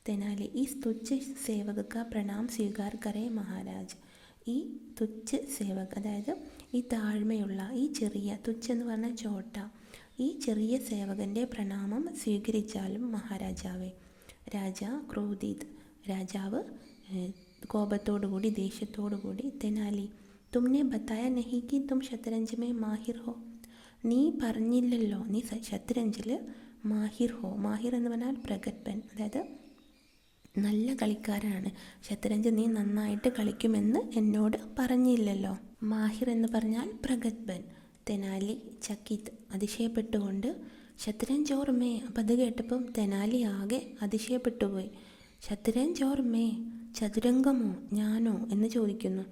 S1: തെനാലി ഈ തുച്ഛ സേവക കാ പ്രണാം സ്വീകാർ കരേ മഹാരാജ്. ഈ തുച്ഛ സേവക, അതായത് ഈ താഴ്മയുള്ള, ഈ ചെറിയ, തുച്ഛ എന്ന് പറഞ്ഞാൽ ചോട്ട, ഈ ചെറിയ സേവകൻ്റെ പ്രണാമം സ്വീകരിച്ചാലും മഹാരാജാവേ. രാജ ക്രോധിത്, രാജാവ് കോപത്തോടുകൂടി, ദേഷ്യത്തോടുകൂടി. തെനാലി തുമ്നെ ബത്തായ നഹി കി തും ശതരഞ്ജ് മേ മാഹിർ ഹോ. നീ പറഞ്ഞില്ലല്ലോ നീ ശതരഞ്ജിൽ മാഹിർ ഹോ. മാഹിർ എന്ന് പറഞ്ഞാൽ പ്രഗത്ഭൻ, അതായത് നല്ല കളിക്കാരനാണ്. ശതരഞ്ജ് നീ നന്നായിട്ട് കളിക്കുമെന്ന് എന്നോട് പറഞ്ഞില്ലല്ലോ. മാഹിർ എന്ന് പറഞ്ഞാൽ പ്രഗത്ഭൻ. തെനാലി ചക്കിത്, അതിശയപ്പെട്ടുകൊണ്ട്. ശതരഞ്ജ് ഓർ മേ. അപ്പം അത് കേട്ടപ്പം തെനാലി ആകെ അതിശയപ്പെട്ടുപോയി. ശതരഞ്ജ് ഓർ മേ, ചതുരംഗമോ ഞാനോ എന്ന് ചോദിക്കുന്നു.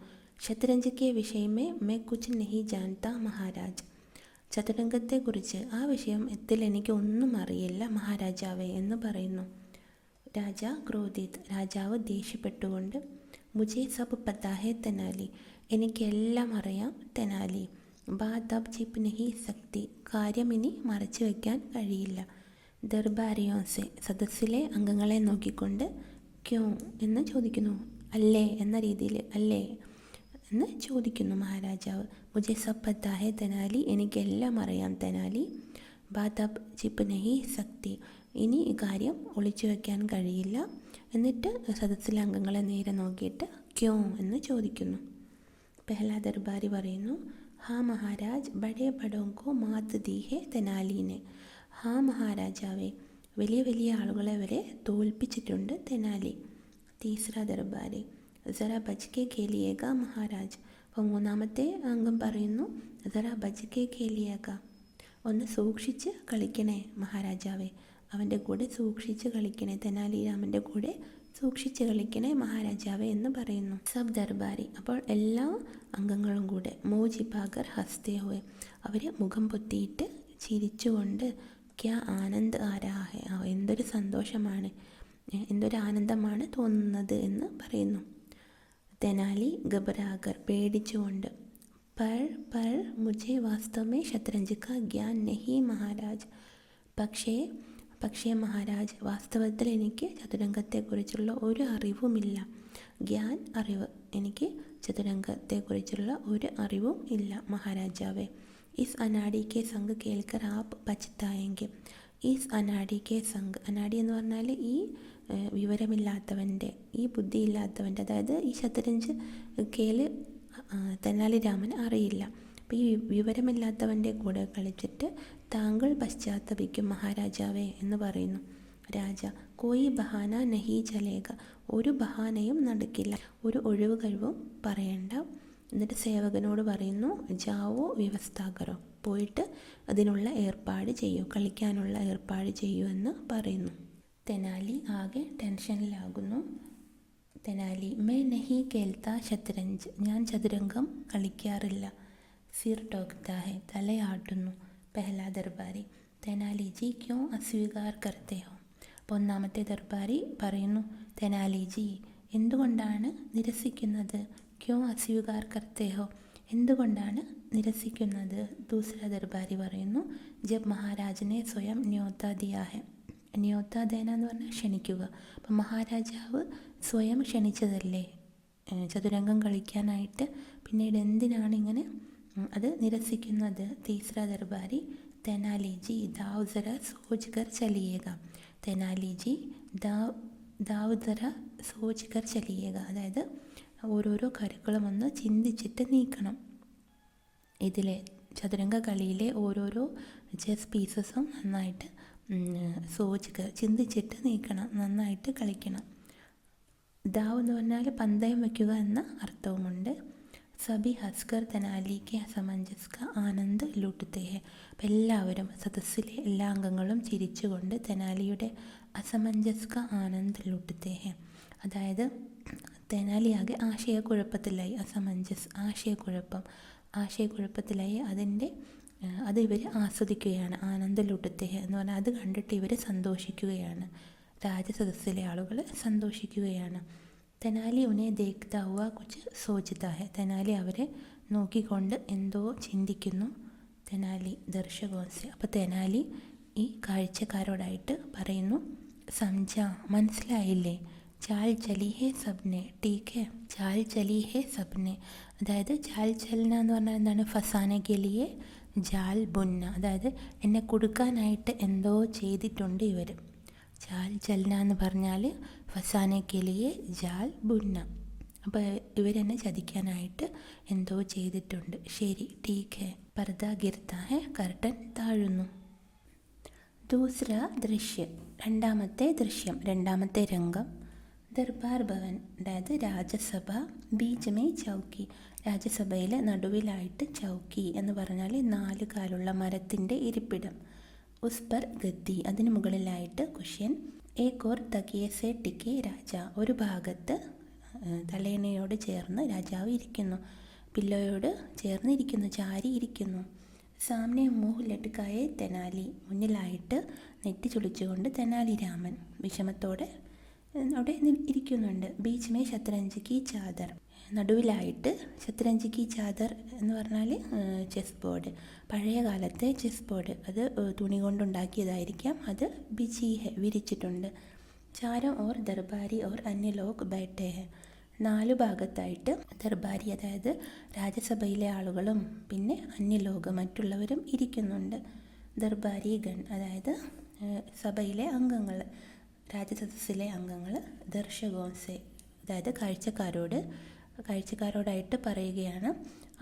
S1: ശതരഞ്ജ് കെ വിഷയമേ മേ കുച്ച് നഹി ജാൻതാ മഹാരാജ്. ചതുരംഗത്തെക്കുറിച്ച് ആ വിഷയത്തിൽ എനിക്ക് ഒന്നും അറിയില്ല മഹാരാജാവേ എന്ന് പറയുന്നു. രാജ ക്രോധിത്, രാജാവ് ദേഷ്യപ്പെട്ടുകൊണ്ട്. മുझे സബ് പതാ ഹെ തെനാലി, എനിക്കെല്ലാം അറിയാം തെനാലി. ബാത് അബ് ഛിപ് നഹി സക്തി, കാര്യം ഇനി മറച്ചു വയ്ക്കാൻ കഴിയില്ല. ദർബാരിയോസെ, സദസ്സിലെ അംഗങ്ങളെ നോക്കിക്കൊണ്ട്. ക്യോ എന്ന് ചോദിക്കുന്നു, അല്ലേ എന്ന രീതിയിൽ, അല്ലേ എന്ന് ചോദിക്കുന്നു മഹാരാജാവ്. മുझे സബ് പതാ ഹെ തെനാലി, എനിക്കെല്ലാം അറിയാം തെനാലി. ബാത് അബ് ഛിപ് നഹി സക്തി, ഇനി ഈ കാര്യം ഒളിച്ചു വയ്ക്കാൻ കഴിയില്ല. എന്നിട്ട് സദസ്സിലെ അംഗങ്ങളെ നേരെ നോക്കിയിട്ട് ക്യോ എന്ന് ചോദിക്കുന്നു. പെഹ്ലാ ദർബാരി പറയുന്നു, ഹാ മഹാരാജ് ബഡേ ബഡോങ്കോ മാത് ദീ ഹെ തെനാലീനെ. ഹാ മഹാരാജാവേ, വലിയ വലിയ ആളുകളെ വരെ തോൽപ്പിച്ചിട്ടുണ്ട് തെനാലി. തീസ്ര ദർബാരി സറ ബജ്കെ ഖേലിയേഗ മഹാരാജ്. അപ്പോൾ മൂന്നാമത്തെ അംഗം പറയുന്നു, സറ ബജ്കെ ഖേലിയേഗ, ഒന്ന് സൂക്ഷിച്ച് കളിക്കണേ മഹാരാജാവേ, അവൻ്റെ കൂടെ സൂക്ഷിച്ച് കളിക്കണേ, തെനാലിരാമൻ്റെ കൂടെ സൂക്ഷിച്ച് കളിക്കണേ മഹാരാജാവേ എന്ന് പറയുന്നു. സബ് ദർബാരി, അപ്പോൾ എല്ലാ അംഗങ്ങളും കൂടെ മോജിപാകർ ഹസ്തേ ഹോയെ, അവർ മുഖം പൊത്തിയിട്ട് ചിരിച്ചുകൊണ്ട് ക്യാ ആനന്ദ് ആരാഹെ, എന്തൊരു സന്തോഷമാണ്, എന്തൊരു ആനന്ദമാണ് തോന്നുന്നത് എന്ന് പറയുന്നു. തെനാലി ഗബരാഗർ, പേടിച്ചുകൊണ്ട്, पर मुझे वास्तव में शतरंज का ज्ञान नहीं महाराज, പക്ഷേ മഹാരാജ്, വാസ്തവത്തിൽ എനിക്ക് ചതുരംഗത്തെക്കുറിച്ചുള്ള ഒരു അറിവുമില്ല. ഗ്യാൻ, അറിവ്, എനിക്ക് ചതുരംഗത്തെക്കുറിച്ചുള്ള ഒരു അറിവും ഇല്ല മഹാരാജാവേ. ഇസ് അനാഡി കെ സംഗ് കേൾക്കർ ആപ്പ് പച്ചത്തായെങ്കിൽ, ഈസ് അനാഡി കെ സംഗ്, അനാഡി എന്ന് പറഞ്ഞാൽ ഈ വിവരമില്ലാത്തവൻ്റെ, ഈ ബുദ്ധിയില്ലാത്തവൻ്റെ, അതായത് ഈ ശതരഞ്ച് കേല് തെനാലിരാമൻ അറിയില്ല. അപ്പോൾ ഈ വിവരമില്ലാത്തവൻ്റെ കൂടെ കളിച്ചിട്ട് താങ്കൾ പശ്ചാത്തപിക്കും മഹാരാജാവേ എന്ന് പറയുന്നു. രാജ, കോയി ബഹാന നഹി ചലേക, ഒരു ബഹാനയും നടക്കില്ല, ഒരു ഒഴിവ് കഴിവും പറയണ്ട. എന്നിട്ട് സേവകനോട് പറയുന്നു, ജാവോ വ്യവസ്ഥാകരോ, പോയിട്ട് അതിനുള്ള ഏർപ്പാട് ചെയ്യൂ, കളിക്കാനുള്ള ഏർപ്പാട് ചെയ്യൂ എന്ന് പറയുന്നു. തെനാലി ആകെ ടെൻഷനിലാകുന്നു. തെനാലി, മേ നഹി കേൾത്ത ശതരഞ്ച്, ഞാൻ ചതുരംഗം കളിക്കാറില്ല. സിർ ടോക്താ ഹെ, തലയാട്ടുന്നു. പെഹ്ലാ ദർബാരി, തെനാലി ജി ക്യോं അസ്വീകാർ കർത്തേ ഹോ. അപ്പോൾ ഒന്നാമത്തെ ദർബാരി പറയുന്നു, തെനാലി ജി, എന്തുകൊണ്ടാണ് നിരസിക്കുന്നത്? ക്യോं അസ്വീകാർ കർത്തേ ഹോ, എന്തുകൊണ്ടാണ് നിരസിക്കുന്നത്? ദൂസര ദർബാരി പറയുന്നു, ജബ് മഹാരാജനെ സ്വയം ന്യോത്ത ദിയാ ഹെ, ന്യോത്ത ദേന എന്ന് പറഞ്ഞാൽ ക്ഷണിക്കുക. അപ്പം മഹാരാജാവ് സ്വയം ക്ഷണിച്ചതല്ലേ ചതുരംഗം കളിക്കാനായിട്ട്, പിന്നീട് എന്തിനാണ് ഇങ്ങനെ അത് നിരസിക്കുന്നത്? തീസ്ര ദർബാരി, തെനാലി ജി ദാവ് ജറ സോച്ച് കർ ചലിയേക, തെനാലി ജി ദാവ് ജറ സോച്ച് കർ ചലിയേക, അതായത് ഓരോരോ കരുക്കളും ഒന്ന് ചിന്തിച്ചിട്ട് നീക്കണം. ഇതിലെ ചതുരംഗ കളിയിലെ ഓരോരോ ചെസ് പീസസും നന്നായിട്ട് സോച്ച് ചിന്തിച്ചിട്ട് നീക്കണം, നന്നായിട്ട് കളിക്കണം. ദാവ് എന്ന് പറഞ്ഞാൽ പന്തയം വയ്ക്കുക എന്ന അർത്ഥവുമുണ്ട്. സബി ഹസ്കർ തെനാലിക്ക് അസമഞ്ജസ് ക ആനന്ദ് ലൂട്ടത്തെ ഹെ, അപ്പം എല്ലാവരും, സദസ്സിലെ എല്ലാ അംഗങ്ങളും ചിരിച്ചുകൊണ്ട് തെനാലിയുടെ അസമഞ്ജസ് ക ആനന്ദ് ലൂട്ടത്തെ ഹെ, അതായത് തെനാലിയാകെ ആശയക്കുഴപ്പത്തിലായി, അസമഞ്ജസ് ആശയക്കുഴപ്പത്തിലായി, അത് ഇവർ ആസ്വദിക്കുകയാണ്. ആനന്ദ് ലൂട്ടത്തെ ഹെ എന്ന് പറഞ്ഞാൽ അത് കണ്ടിട്ട് ഇവർ സന്തോഷിക്കുകയാണ്, രാജസദസ്സിലെ ആളുകൾ സന്തോഷിക്കുകയാണ്. തെനാലി ഉനെ ദേഖ്താ ഹുവാ കുച്ച് സോച്ച്താ ഹെ, തെനാലി അവരെ നോക്കിക്കൊണ്ട് എന്തോ ചിന്തിക്കുന്നു. തെനാലി ദർശകോൻസെ, അപ്പോൾ തെനാലി ഈ കാഴ്ചക്കാരോടായിട്ട് പറയുന്നു, സംജ, മനസ്സിലായില്ലേ? ചാൽ ചലി ഹേ സബ്നെ, ടീക്ക് ഹെ, ചാൽ ചലി ഹേ സബ്നെ, അതായത് ചാൽ ചലന എന്ന് പറഞ്ഞാൽ എന്താണ്? ഫസാനെ കെലിയെ ജാൽ ബുന്ന, അതായത് എന്നെ കൊടുക്കാനായിട്ട് എന്തോ ചെയ്തിട്ടുണ്ട് ഇവർ. ജാൽ ചലന എന്ന് പറഞ്ഞാൽ ഫസാനെ കെലിയെ ജാൽ ബുന്ന, അപ്പോൾ ഇവരെന്നെ ചതിക്കാനായിട്ട് എന്തോ ചെയ്തിട്ടുണ്ട്. ശരി, ടീക്ക് ഹെ. പർദ ഗിർത്താ ഹെ, കർട്ടൻ താഴുന്നു. ദൂസര ദൃശ്യം, രണ്ടാമത്തെ ദൃശ്യം, രണ്ടാമത്തെ രംഗം. ദർബാർ ഭവൻ, അതായത് രാജസഭ. ബീച്ച് മേ ചൗക്കി, രാജസഭയിലെ നടുവിലായിട്ട് ചൗക്കി എന്ന് പറഞ്ഞാൽ 4 കാലുള്ള മരത്തിൻ്റെ ഇരിപ്പിടം. ഉസ് പർ ഗദ്ദി, അതിന് മുകളിലായിട്ട് കുഷ്യൻ. ഏക് ഓർ തകിയെ സെ ടിക്കെ രാജ, ഒരു ഭാഗത്ത് തലേണയോട് ചേർന്ന് രാജാവ് ഇരിക്കുന്നു, പില്ലോയോട് ചേർന്ന് ഇരിക്കുന്നു, ചാരി ഇരിക്കുന്നു. സാമനെ മുഹ് ലട്കായെ തെനാലി, മുന്നിലായിട്ട് നെറ്റി ചുളിച്ചുകൊണ്ട് തെനാലിരാമൻ വിഷമത്തോടെ അവിടെ ഇരിക്കുന്നുണ്ട്. ബീച്ച് മേ ശതരഞ്ച് കി ചാദർ, നടുവിലായിട്ട് ശതരഞ്ച് കി ചാദർ എന്ന് പറഞ്ഞാൽ ചെസ് ബോർഡ്, പഴയ കാലത്തെ ചെസ് ബോർഡ്, അത് തുണി കൊണ്ടുണ്ടാക്കിയതായിരിക്കാം, അത് ബിച്ചി ഹെ, വിരിച്ചിട്ടുണ്ട്. ചാരം ഓർ ദർബാരി ഓർ അന്യ ലോക് ബൈഠേ ഹെ, 4 ഭാഗത്തായിട്ട് ദർബാരി, അതായത് രാജസഭയിലെ ആളുകളും പിന്നെ അന്യലോക മറ്റുള്ളവരും ഇരിക്കുന്നുണ്ട്. ദർബാരി ഗൺ, അതായത് സഭയിലെ അംഗങ്ങൾ, രാജസദസ്സിലെ അംഗങ്ങൾ. ദർശകോൻസെ, അതായത് കാഴ്ചക്കാരോടായിട്ട് പറയുകയാണ്,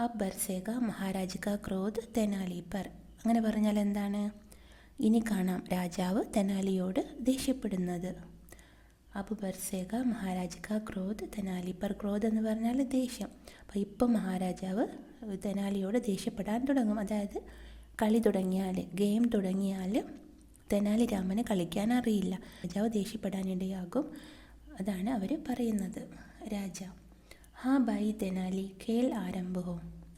S1: അബ് ബർസേക മഹാരാജ് കാ ക്രോധ് തെനാലി പർ, അങ്ങനെ പറഞ്ഞാൽ എന്താണ്? ഇനി കാണാം രാജാവ് തെനാലിയോട് ദേഷ്യപ്പെടുന്നത്. അബ് ബർസേക മഹാരാജ് കാ ക്രോധ് തെനാലി പർ. ക്രോധ് എന്ന് പറഞ്ഞാൽ ദേഷ്യം. അപ്പോൾ ഇപ്പം മഹാരാജാവ് തെനാലിയോട് ദേഷ്യപ്പെടാൻ തുടങ്ങും. അതായത് കളി തുടങ്ങിയാൽ, ഗെയിം തുടങ്ങിയാൽ തെനാലി രാമന് കളിക്കാൻ അറിയില്ല. രാജാവ് ദേഷ്യപ്പെടാനിടയാകും. അതാണ് അവർ പറയുന്നത്. രാജാവ് ഹാ ഭായി തെനാലി ഖേൽ ആരംഭ ഹോ.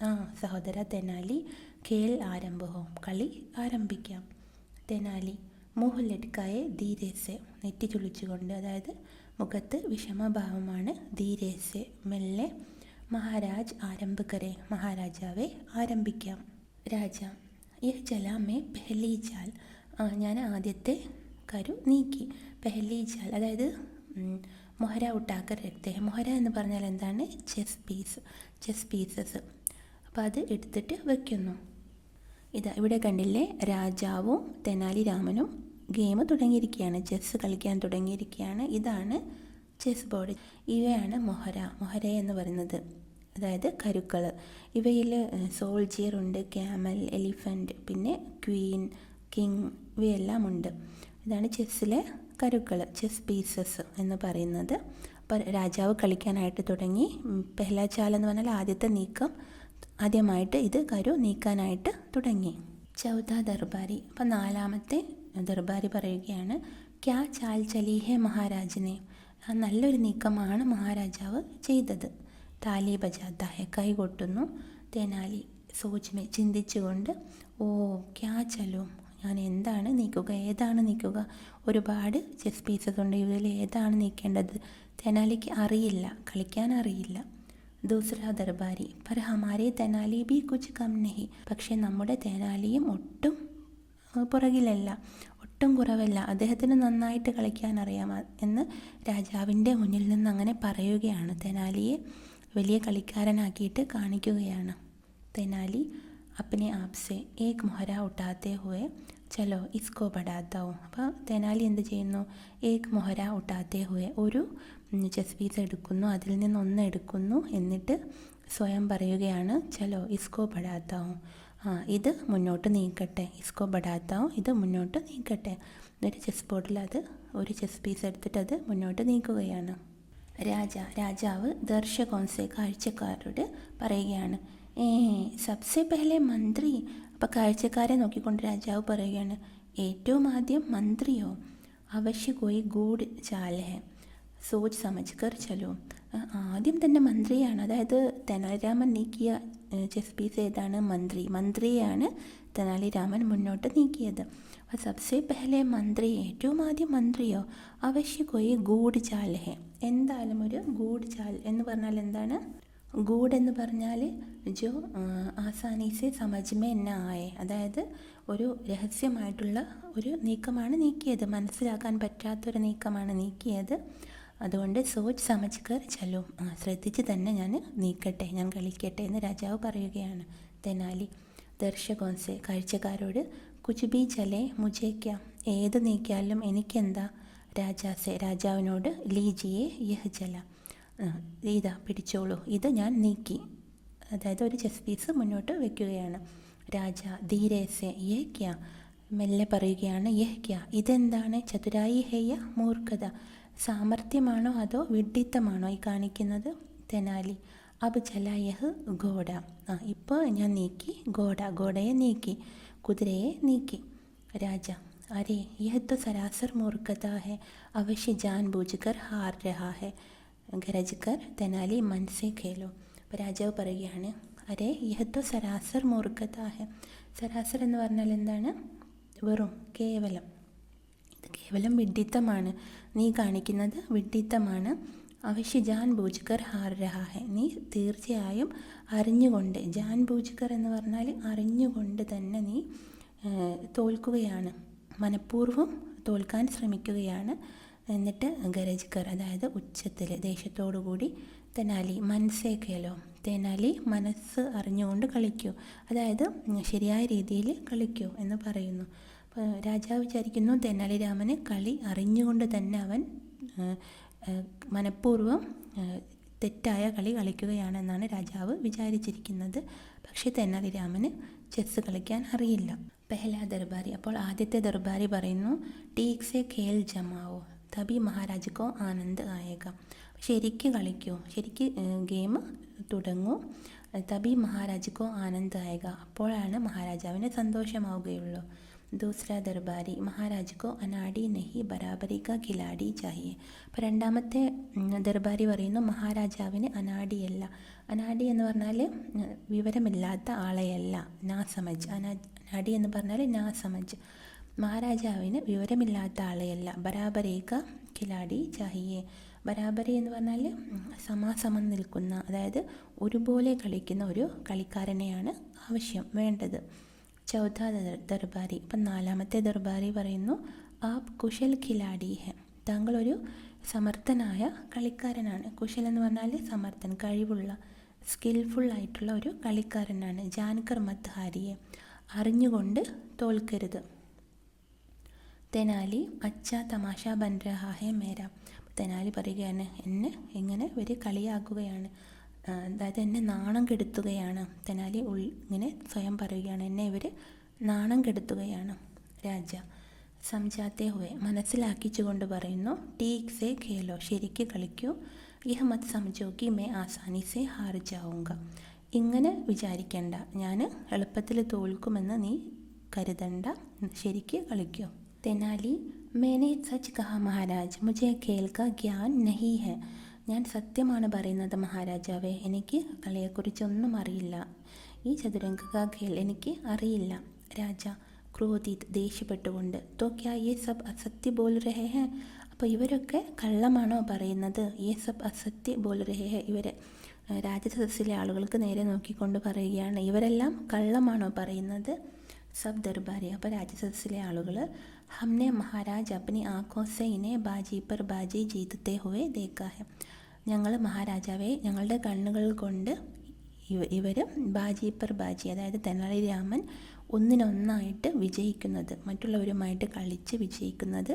S1: ആ സഹോദര തെനാലി ഖേൽ ആരംഭ ഹോ, കളി ആരംഭിക്കാം. തെനാലി മുഹ് ലട്കായെ ധീരേസെ, നെറ്റി ചുളിച്ചുകൊണ്ട്, അതായത് മുഖത്ത് വിഷമഭാവമാണ്. ധീരേസെ മെല്ലെ. മഹാരാജ് ആരംഭ കരെ, മഹാരാജാവെ ആരംഭിക്കാം. രാജ യഹ് ചലാ മേ പെഹ്ലി ചാൽ, ഞാൻ ആദ്യത്തെ കരു നീക്കി. പെഹ്ലി ചാൽ അതായത് മൊഹര ഉട്ടാക്കർ രക്തേ. മൊഹര എന്ന് പറഞ്ഞാൽ എന്താണ്? Chess pieces. അപ്പോൾ അത് എടുത്തിട്ട് വയ്ക്കുന്നു. ഇതാ ഇവിടെ കണ്ടില്ലേ, രാജാവും തെനാലി രാമനും ഗെയിം തുടങ്ങിയിരിക്കുകയാണ്, ചെസ്സ് കളിക്കാൻ തുടങ്ങിയിരിക്കുകയാണ്. ഇതാണ് ചെസ് ബോർഡ്. ഇവയാണ് മൊഹര എന്ന് പറയുന്നത്, അതായത് കരുക്കൾ. ഇവയിൽ സോൾജിയർ ഉണ്ട്, ക്യാമൽ, എലിഫൻറ്റ്, പിന്നെ ക്വീൻ, കിങ്, ഇവയെല്ലാം ഉണ്ട്. ഇതാണ് ചെസ്സിലെ കരുക്കൾ, ചെസ് പീസസ് എന്ന് പറയുന്നത്. അപ്പോൾ രാജാവ് കളിക്കാനായിട്ട് തുടങ്ങി. പെഹ്ല ചാൽ എന്ന് പറഞ്ഞാൽ ആദ്യത്തെ നീക്കം. ആദ്യമായിട്ട് ഇത് കരു നീക്കാനായിട്ട് തുടങ്ങി. ചൗഥാ ദർബാരി, അപ്പം നാലാമത്തെ ദർബാരി പറയുകയാണ്, ക്യാ ചാൽ ചലി ഹെ മഹാരാജിനെ. നല്ലൊരു നീക്കമാണ് മഹാരാജാവ് ചെയ്തത്. താലി ബജാത്ത ഹെ, കൈ കൊട്ടുന്നു. തെനാലി സോച്ച്മേ, ചിന്തിച്ചുകൊണ്ട്, ഓ ക്യാ ചലോ, ഞാൻ എന്താണ് നീക്കുക, ഏതാണ് നീക്കുക? ഒരുപാട് ചെസ് പീസസ് ഉണ്ട്, ഇതിൽ ഏതാണ് നീക്കേണ്ടത്? തെനാലിക്ക് അറിയില്ല, കളിക്കാൻ അറിയില്ല. ദൂസരാ ദർബാരി പർ ഹമാരെ തെനാലി ബി കുച്ച് കം നഹി, പക്ഷേ നമ്മുടെ തെനാലിയും ഒട്ടും പുറകിലല്ല, ഒട്ടും കുറവല്ല, അദ്ദേഹത്തിന് നന്നായിട്ട് കളിക്കാൻ അറിയാം എന്ന് രാജാവിൻ്റെ മുന്നിൽ നിന്ന് അങ്ങനെ പറയുകയാണ്. തെനാലിയെ വലിയ കളിക്കാരനാക്കിയിട്ട് കാണിക്കുകയാണ്. തെനാലി അപ്പനെ ആപ്സെ ഏക് മൊഹര ഉട്ടാത്തെ ഹുവേ ചലോ ഇസ്കോ ബടാത്താവും. അപ്പോൾ തെനാലി എന്ത് ചെയ്യുന്നു? ഏക് മൊഹര ഉട്ടാത്തെ ഹുവേ, ഒരു ചെസ് പീസ് എടുക്കുന്നു, അതിൽ നിന്ന് ഒന്ന് എടുക്കുന്നു, എന്നിട്ട് സ്വയം പറയുകയാണ്, ചലോ ഇസ്കോ ബടാത്താവും, ഇത് മുന്നോട്ട് നീക്കട്ടെ, ഇസ്കോ ബടാത്താവും, ഇത് മുന്നോട്ട് നീക്കട്ടെ. എന്നിട്ട് ചെസ് ബോർഡിൽ അത് ഒരു ചെസ് പീസ് എടുത്തിട്ട് അത് മുന്നോട്ട് നീക്കുകയാണ്. രാജാവ് ദർശകോൺസെ, കാഴ്ചക്കാരോട് പറയുകയാണ്, സബ്സെ പെഹ്ലെ മന്ത്രി. അപ്പോൾ കാഴ്ചക്കാരെ നോക്കിക്കൊണ്ട് രാജാവ് പറയുകയാണ്, ഏറ്റവും ആദ്യം മന്ത്രിയോ? അവശ്യ കോയി ഗൂഢ് ചാൽ ഹെ, സോച്ച് സമജ് കർ ചലോ. ആദ്യം തന്നെ മന്ത്രിയാണ്, അതായത് തെനാലിരാമൻ നീക്കിയ ചെസ് പീസ് ഏതാണ്? മന്ത്രിയെയാണ് തെനാലിരാമൻ മുന്നോട്ട് നീക്കിയത്. അപ്പോൾ സബ്സെ പെഹ്ലെ മന്ത്രി, ഏറ്റവും ആദ്യം മന്ത്രിയോ? അവശ്യ കോയി ഗൂഢ് ചാൽ ഹെ, എന്തായാലും ഒരു ഗൂഢ് ചാൽ എന്ന് പറഞ്ഞാൽ എന്താണ്? ഗൂഡ് എന്ന് പറഞ്ഞാൽ ജോ ആസാനീസെ സമജ്മേ എന്ന ആയേ, അതായത് ഒരു രഹസ്യമായിട്ടുള്ള ഒരു നീക്കമാണ് നീക്കിയത്, മനസ്സിലാക്കാൻ പറ്റാത്തൊരു നീക്കമാണ് നീക്കിയത്. അതുകൊണ്ട് സോച്ച് സമജ് കർ ചലോ, ശ്രദ്ധിച്ച് തന്നെ ഞാൻ നീക്കട്ടെ, ഞാൻ കളിക്കട്ടെ എന്ന് രാജാവ് പറയുകയാണ്. തെനാലി ദർശകോൺസെ, കാഴ്ചക്കാരോട്, കുച്ച് ബി ചലേ മുജേക്ക, ഏത് നീക്കിയാലും എനിക്കെന്താ? രാജാസെ, രാജാവിനോട്, ലീജിയെ യഹ് ചല, ഇതാ പിടിച്ചോളൂ, ഇത് ഞാൻ നീക്കി, അതായത് ഒരു ചെസ് പീസ് മുന്നോട്ട് വയ്ക്കുകയാണ്. രാജ ധീരേസെ യേ ക്യാ, മെല്ലെ പറയുകയാണ്, യഹ് ക്യാ, ഇതെന്താണ്? ചതുരായി ഹേയ മൂർഖത, സാമർഥ്യമാണോ അതോ വിഡ്ഢിത്തമാണോ ഈ കാണിക്കുന്നത്? തെനാലി അബ് ചല യഹ് ഘോഡ, ഇപ്പോൾ ഞാൻ നീക്കി, ഘോഡയെ നീക്കി, കുതിരയെ നീക്കി. രാജ അരേ യഹ് തോ സരാസർ മൂർഖത ഹെ, അവശ്യ ജാൻ ബൂജ് കർ ഹാർ രഹാ ഹെ, ഗരജ് കർ തെനാലി മൻസെ ഖേലോ. അപ്പോൾ രാജാവ് പറയുകയാണ്, അരേ യഹ് തോ സരാസർ മൂർഖത ഹെ. സരാസർ എന്ന് പറഞ്ഞാൽ എന്താണ്? വെറും, കേവലം, ഇത് കേവലം വിഡ്ഢിത്തമാണ്, നീ കാണിക്കുന്നത് വിഡ്ഢിത്തമാണ്. അവശ്യ ജാൻ ബൂജ്കർ ഹാർ രഹാ ഹെ, നീ തീർച്ചയായും അറിഞ്ഞുകൊണ്ട്, ജാൻ ബൂജ്കർ എന്ന് പറഞ്ഞാൽ അറിഞ്ഞുകൊണ്ട് തന്നെ നീ തോൽക്കുകയാണ്, മനഃപൂർവ്വം തോൽക്കാൻ ശ്രമിക്കുകയാണ്. എന്നിട്ട് ഗരജ്കർ, അതായത് ഉച്ചത്തിൽ ദേഷ്യത്തോടുകൂടി, തെനാലി മനസ്സേ കേലോ, തെനാലി മനസ്സ് അറിഞ്ഞുകൊണ്ട് കളിക്കൂ, അതായത് ശരിയായ രീതിയിൽ കളിക്കൂ എന്ന് പറയുന്നു. അപ്പോൾ രാജാവ് വിചാരിക്കുന്നു തെനാലി രാമന് കളി അറിഞ്ഞുകൊണ്ട് തന്നെ അവൻ മനഃപൂർവ്വം തെറ്റായ കളി കളിക്കുകയാണെന്നാണ് രാജാവ് വിചാരിച്ചിരിക്കുന്നത്. പക്ഷേ തെനാലി രാമന് ചെസ്സ് കളിക്കാൻ അറിയില്ല. പെഹ്ല ദർബാരി. അപ്പോൾ ആദ്യത്തെ ദർബാരി പറയുന്നു ടീക് സെ ഖേൽ ജമാവോ തബി മഹാരാജക്കോ ആനന്ദ് ആയേഗ. ശരിക്ക് കളിക്കൂ, ശരിക്ക് ഗെയിം തുടങ്ങൂ. തബി മഹാരാജക്കോ ആനന്ദ് ആയേഗ, അപ്പോഴാണ് മഹാരാജാവിന് സന്തോഷമാവുകയുള്ളൂ. ദൂസര ദർബാരി മഹാരാജക്കോ അനാടി നഹി ബരാബരി കാ ഖിലാടി ചാഹിയെ. അപ്പോൾ രണ്ടാമത്തെ ദർബാരി പറയുന്നു മഹാരാജാവിന് അനാടിയല്ല. അനാടി എന്ന് പറഞ്ഞാൽ വിവരമില്ലാത്ത ആളെയല്ല, നാ സമജ്. അനാടി എന്ന് പറഞ്ഞാൽ നാ സമജ്. മഹാരാജാവിന് വിവരമില്ലാത്ത ആളെയല്ല. ബരാബരി കാ ഖിലാടി ചാഹിയെ. ബരാബരി എന്ന് പറഞ്ഞാൽ സമാസമം നിൽക്കുന്ന, അതായത് ഒരുപോലെ കളിക്കുന്ന ഒരു കളിക്കാരനെയാണ് ആവശ്യം, വേണ്ടത്. ചൗഥ ദർബാരി. ഇപ്പം നാലാമത്തെ ദർബാരി പറയുന്നു ആപ് കുശൽ ഖിലാടി ഹെ. താങ്കളൊരു സമർത്ഥനായ കളിക്കാരനാണ്. കുശൽ എന്ന് പറഞ്ഞാൽ സമർത്ഥൻ, കഴിവുള്ള, സ്കിൽഫുൾ ആയിട്ടുള്ള ഒരു കളിക്കാരനാണ്. ജാൻകർ മത് ഹാരിയെ, അറിഞ്ഞുകൊണ്ട് തോൽക്കരുത്. തെനാലി അച്ഛ തമാശ ബൻ രഹാ ഹെ മേര. തെനാലി പറയുകയാണ് എന്നെ ഇങ്ങനെ ഒരു കളിയാക്കുകയാണ്, അതായത് എന്നെ നാണം കെടുത്തുകയാണ്. തെനാലി ഇങ്ങനെ സ്വയം പറയുകയാണ്, എന്നെ ഇവർ നാണം കെടുത്തുകയാണ്. രാജ സംജാത്തെ ഹുവെ, മനസ്സിലാക്കിച്ചുകൊണ്ട് പറയുന്നു ടീക് സെ ഖേലോ, ശരിക്ക് കളിക്കൂ. യഹ് മത് സമझो कि मैं आसानी से हार जाऊंगा. ഇങ്ങനെ വിചാരിക്കേണ്ട, ഞാൻ എളുപ്പത്തിൽ തോൽക്കുമെന്ന് നീ കരുതണ്ട, ശരിക്ക് കളിക്കൂ. തെനാലി मैंने सच कहा महाराज, मुझे खेल का ज्ञान नहीं है. ഞാൻ സത്യമാണ് പറയുന്നത് മഹാരാജാവേ, എനിക്ക് കളിയെക്കുറിച്ചൊന്നും അറിയില്ല. ഈ ചതുരംഗ ഖേൽ എനിക്ക് അറിയില്ല. രാജ ക്രോധിത്, ദേഷ്യപ്പെട്ടുകൊണ്ട്. തോ ക്യാ യേ സബ് അസത്യ ബോൽ രഹേ ഹെ. അപ്പോൾ ഇവരൊക്കെ കള്ളമാണോ പറയുന്നത്? യേ സബ് അസത്യ ബോൽ രഹേ ഹെ. ഇവർ രാജസദസ്സിലെ ആളുകൾക്ക് നേരെ നോക്കിക്കൊണ്ട് പറയുകയാണ്, ഇവരെല്ലാം കള്ളമാണോ പറയുന്നത്? സബ് ദർബാരി. അപ്പോൾ രാജസദസ്സിലെ ആളുകൾ ഹംനെ മഹാരാജ് അപ്നി ആഖോ സെ ഇനെ ബാജി പർ ബാജി ജീതത്തെ ഹുവേ ദേക്കാ ഹെ. ഞങ്ങൾ മഹാരാജാവെ ഞങ്ങളുടെ കണ്ണുകൾ കൊണ്ട് ഇവർ ബാജി പർ ബാജി, അതായത് തെനാലി രാമൻ ഒന്നിനൊന്നായിട്ട് വിജയിക്കുന്നത്, മറ്റുള്ളവരുമായിട്ട് കളിച്ച് വിജയിക്കുന്നത്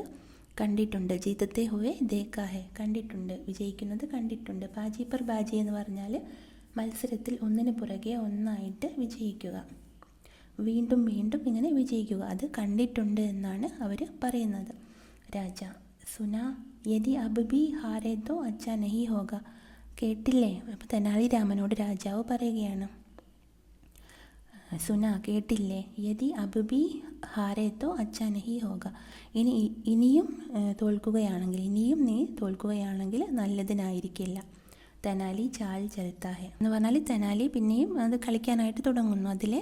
S1: കണ്ടിട്ടുണ്ട്. ജീതത്തെ ഹുവേ ദേക്കാ ഹെ, കണ്ടിട്ടുണ്ട്, വിജയിക്കുന്നത് കണ്ടിട്ടുണ്ട്. ബാജി പർ ബാജി എന്ന് പറഞ്ഞാൽ മത്സരത്തിൽ ഒന്നിന് പുറകെ ഒന്നായിട്ട് വിജയിക്കുക, വീണ്ടും വീണ്ടും ഇങ്ങനെ വിജയിക്കുക, അത് കണ്ടിട്ടുണ്ട് എന്നാണ് അവർ പറയുന്നത്. രാജ സുന യദി അബ് ബി ഹാരേ തോ അച്ഛാ നഹി ഹോഗ. കേട്ടില്ലേ? അപ്പോൾ തെനാലി രാമനോട് രാജാവ് പറയുകയാണ്, സുന കേട്ടില്ലേ, യദി അബ് ബി ഹാരേ തോ അച്ഛാ നഹി ഹോഗ. ഇനിയും തോൽക്കുകയാണെങ്കിൽ, ഇനിയും നീ തോൽക്കുകയാണെങ്കിൽ നല്ലതിനായിരിക്കില്ല. തെനാലി ചാൽ ചലത്താ ഹെ എന്ന് പറഞ്ഞാൽ തെനാലി പിന്നെയും അത് കളിക്കാനായിട്ട് തുടങ്ങുന്നു, അതിലെ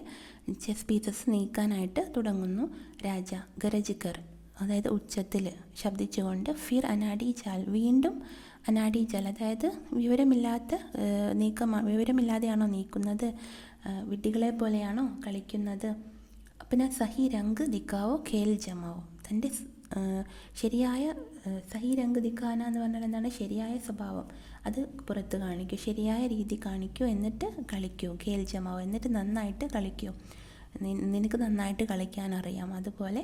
S1: ചെസ് പീസസ് നീക്കാനായിട്ട് തുടങ്ങുന്നു. രാജ ഗരജിക്കർ, അതായത് ഉച്ചത്തിൽ ശബ്ദിച്ചുകൊണ്ട്. ഫിർ അനാടി ചാൽ, വീണ്ടും അനാടി ചാൽ, അതായത് വിവരമില്ലാതെയാണോ നീക്കുന്നത്, വിഡ്ഢികളെ പോലെയാണോ കളിക്കുന്നത്. പിന്നെ സഹി രംഗ് ദിക്കാവോ ഖേൽ ജമാവോ. തൻ്റെ ശരിയായ സഹി രംഗ് ദിക്കാന എന്ന് പറഞ്ഞാൽ എന്താണ്? ശരിയായ സ്വഭാവം അത് പുറത്ത് കാണിക്കൂ, ശരിയായ രീതി കാണിക്കൂ, എന്നിട്ട് കളിക്കൂ. ഖേൽ ജമാവോ, എന്നിട്ട് നന്നായിട്ട് കളിക്കൂ, നിനക്ക് നന്നായിട്ട് കളിക്കാൻ അറിയാം, അതുപോലെ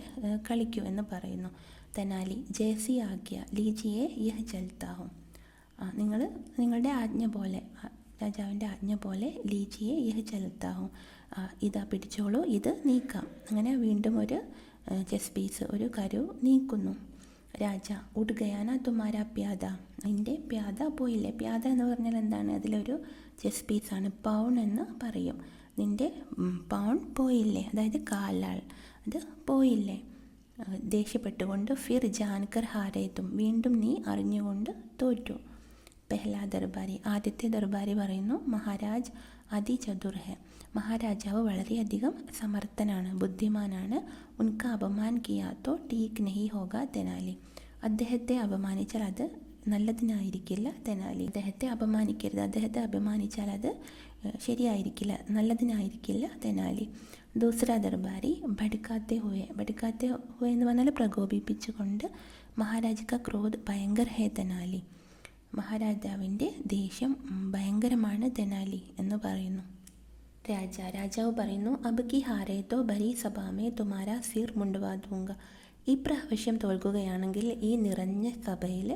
S1: കളിക്കൂ എന്ന് പറയുന്നു. തെനാലി ജേസി ആഗ്യ ലീജിയെ യഹ് ജൽത്താഹും. നിങ്ങളുടെ ആജ്ഞ പോലെ, രാജാവിൻ്റെ ആജ്ഞ പോലെ ലീജിയെ യഹ് ജൽത്താഹും, ഇതാ പിടിച്ചോളൂ, ഇത് നീക്കാം. അങ്ങനെ വീണ്ടും ഒരു ചെസ് പീസ്, ഒരു കരു നീക്കുന്നു. രാജ ഉഡ് ഗയാന തുമാര പ്യാദ, നിൻ്റെ പ്യാദ പോയില്ലേ. പ്യാദ എന്ന് പറഞ്ഞാൽ എന്താണ്? അതിലൊരു ചെസ് പീസാണ്, പൗൺ എന്ന് പറയും. നിൻ്റെ പൗൺ പോയില്ലേ, അതായത് കാലാൾ, അത് പോയില്ലേ. ദേഷ്യപ്പെട്ടുകൊണ്ട് ഫിർ ജാൻകർ ഹാരേത്തും, വീണ്ടും നീ അറിഞ്ഞുകൊണ്ട് തോറ്റു. പെഹ്ല ദർബാരി. ആദ്യത്തെ ദർബാരി പറയുന്നു മഹാരാജ് അതി ചതുർ ഹെ. മഹാരാജാവ് വളരെയധികം സമർത്ഥനാണ്, ബുദ്ധിമാനാണ്. ഉൻക അപമാൻ കിയാത്തോ ടീക് നഹി ഹോഗ തെനാലി. അദ്ദേഹത്തെ അപമാനിച്ചാൽ അത് നല്ലതിനായിരിക്കില്ല തെനാലി. അദ്ദേഹത്തെ അപമാനിക്കരുത്, അദ്ദേഹത്തെ അപമാനിച്ചാൽ അത് ശരിയായിരിക്കില്ല, നല്ലതിനായിരിക്കില്ല തെനാലി. ദൂസര ദർബാരി ഭടുക്കാത്തെ ഹുവേ. ഭടുക്കാത്തെ ഹുവേ എന്ന് പറഞ്ഞാൽ പ്രകോപിപ്പിച്ചുകൊണ്ട്. മഹാരാജ ക്രോധ് ഭയങ്കർ ഹേ തെനാലി. മഹാരാജാവിൻ്റെ ദേഷ്യം ഭയങ്കരമാണ് തെനാലി എന്ന് പറയുന്നു. രാജാവ് പറയുന്നു അബ് കി ഹാരേ തോ ബരി സഭാമേ തുമാരാ സിർ മുണ്ടവാ ദൂങ്ക. ഈ പ്രാവശ്യം തോൽക്കുകയാണെങ്കിൽ ഈ നിറഞ്ഞ സഭയിൽ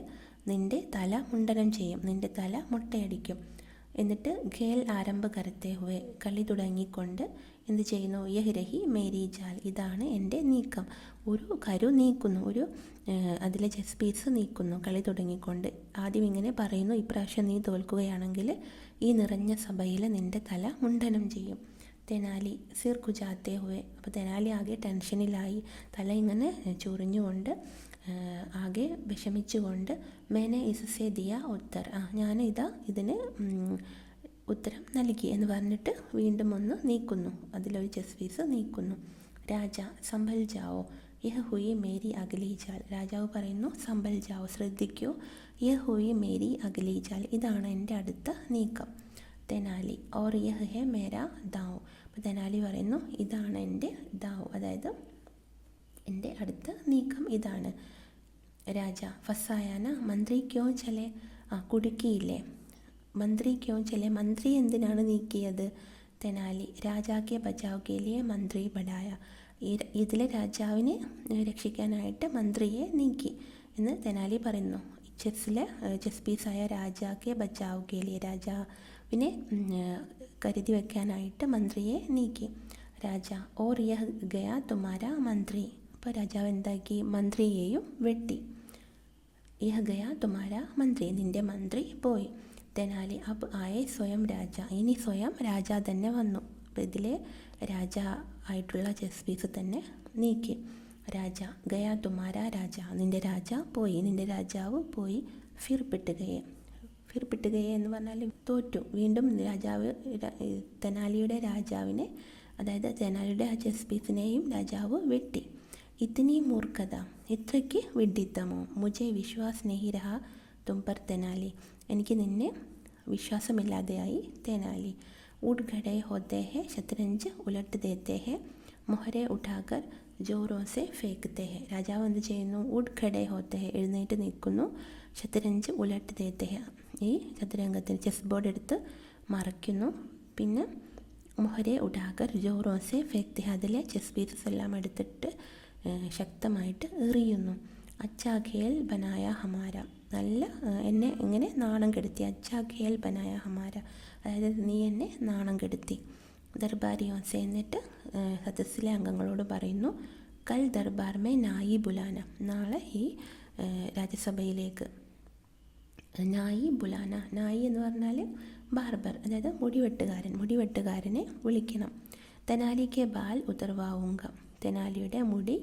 S1: നിൻ്റെ തല മുണ്ടനം ചെയ്യും, നിൻ്റെ തല മുട്ടയടിക്കും. എന്നിട്ട് ഖേൽ ആരംഭ കരത്തെ ഹുവെ, കളി തുടങ്ങിക്കൊണ്ട് എന്ത് ചെയ്യുന്നു? യഹ് രഹി മേരി ജാൽ, ഇതാണ് എൻ്റെ നീക്കം. ഒരു കരു നീക്കുന്നു, ഒരു അതിലെ ചെസ് പീസ് നീക്കുന്നു കളി തുടങ്ങിക്കൊണ്ട്. ആദ്യം ഇങ്ങനെ പറയുന്നു, ഇപ്രാവശ്യം നീ തോൽക്കുകയാണെങ്കിൽ ഈ നിറഞ്ഞ സഭയിൽ നിൻ്റെ തല മുണ്ഡനം ചെയ്യും. തെനാലി സിർ കുജാത്തെ ഹുവെ, അപ്പോൾ തെനാലി ആകെ ടെൻഷനിലായി, തല ഇങ്ങനെ ചൊറിഞ്ഞുകൊണ്ട് ആകെ വിഷമിച്ചുകൊണ്ട് മേനെ ഇസസെ ദിയ ഉത്തർ, ഞാൻ ഇതിന് ഉത്തരം നൽകി എന്ന് പറഞ്ഞിട്ട് വീണ്ടും ഒന്ന് നീക്കുന്നു, അതിലൊരു ചെസ് പീസ് നീക്കുന്നു. രാജ സംഭൽ ജാവോ, യഹ് ഹുയി മേരി അഗലി ജാൽ, രാജാവ് പറയുന്നു സംഭൽ ജാവോ, ശ്രദ്ധിക്കൂ, യഹ് ഹുയി മേരി അഗലി ജാൽ, ഇതാണ് എൻ്റെ അടുത്ത നീക്കം. തെനാലി ഓർ യഹ് ഹെ മേരാ ദാവ്, അപ്പോൾ തെനാലി പറയുന്നു ഇതാണ് എൻ്റെ ദാവ്, അതായത് എൻ്റെ അടുത്ത നീക്കം ഇതാണ്. രാജ ഫസായാന മന്ത്രി ക്യോ ചലെ, കുടുക്കിയില്ലേ, മന്ത്രി ക്യോ ചലെ, മന്ത്രി എന്തിനാണ് നീക്കിയത്? തെനാലി രാജാക്കെ ബച്ചാവ് കെ ലിയെ മന്ത്രി ബഡായ, ഇതിലെ രാജാവിനെ രക്ഷിക്കാനായിട്ട് മന്ത്രിയെ നീക്കി എന്ന് തെനാലി പറയുന്നു. ചെസ് പീസായ രാജാക്കെ ബച്ചാവ് കെ ലിയെ, രാജാവിനെ കരുതി വെക്കാനായിട്ട് മന്ത്രിയെ നീക്കി. രാജ ഓർ യഹ് ഗയാ തുമാരാ മന്ത്രി, അപ്പോൾ രാജാവ് എന്താക്കി? മന്ത്രിയെയും വെട്ടി. യഹ് ഗയാ തുമാരാ മന്ത്രി, നിൻ്റെ മന്ത്രി പോയി. തെനാലി അബ് ആയേ സ്വയം രാജ, ഇനി സ്വയം രാജ തന്നെ വന്നു. അപ്പോൾ ഇതിലെ രാജ ആയിട്ടുള്ള ചെസ് പീസ് തന്നെ നീക്കി. രാജ ഗയാ തുമാരാ രാജ, നിൻ്റെ രാജ പോയി, നിൻ്റെ രാജാവ് പോയി. ഫിർ പിട്ടുകയെ, ഫിർ പിട്ടുകയെ എന്ന് പറഞ്ഞാൽ തോറ്റു. വീണ്ടും രാജാവ് തെനാലിയുടെ രാജാവിനെ, അതായത് തെനാലിയുടെ ആ ചെസ് പീസിനെയും രാജാവ് വെട്ടി. ഇത്തിനി മൂർഖത, ഇത്രയ്ക്ക് വിഡ്ഢിത്തമോ? മുജെ വിശ്വാസ് നെഹി രഹ തും പർ തെനാലി, എനിക്ക് നിന്നെ വിശ്വാസമില്ലാതെയായി തെനാലി. ഉഡ് ഖഡേ ഹോത്തെ ഹെ ശതരഞ്ച് ഉലട്ട് ദേത്തെ ഹെ മൊഹരെ ഉഠാക്കർ ജോറോ സെ ഫേക്കത്തെ ഹെ, രാജാവ് എന്ത് ചെയ്യുന്നു? ഉഡ് ഖഡേ ഹോത്തെ ഹെ, എഴുന്നേറ്റ് നിൽക്കുന്നു. ശതരഞ്ച് ഉലട്ട് ദേത്തെ ഹെ, ഈ ചതുരംഗത്തിൽ ചെസ് ബോർഡ് എടുത്ത് മറയ്ക്കുന്നു. പിന്നെ മൊഹരെ ഉഠാക്കർ ജോറോ സെ ഫേക്കത്തെ ഹെ, അതിലെ ചെസ് പീസസ് എല്ലാം എടുത്തിട്ട് ശക്തമായിട്ട് എറിയുന്നു. അച്ഛാ ഖേൽ ബനായ ഹമാര, നല്ല എന്നെ എങ്ങനെ നാണം കെടുത്തി. അച്ഛാ ഖേൽ ബനായ ഹമാര, അതായത് നീ എന്നെ നാണം കെടുത്തി. ദർബാരിയോസെ, എന്നിട്ട് സദസ്സിലെ അംഗങ്ങളോട് പറയുന്നു, കൽ ദർബാർ മേ നായി ബുലാന, നാളെ ഈ രാജ്യസഭയിലേക്ക് നായി ബുലാന, നായി എന്ന് പറഞ്ഞാൽ ബാർബർ, അതായത് മുടിവെട്ടുകാരനെ വിളിക്കണം. തെനാലിക്ക് ബാൽ ഉത്തർവാവുങ്ക, തെനാലിയുടെ മുടി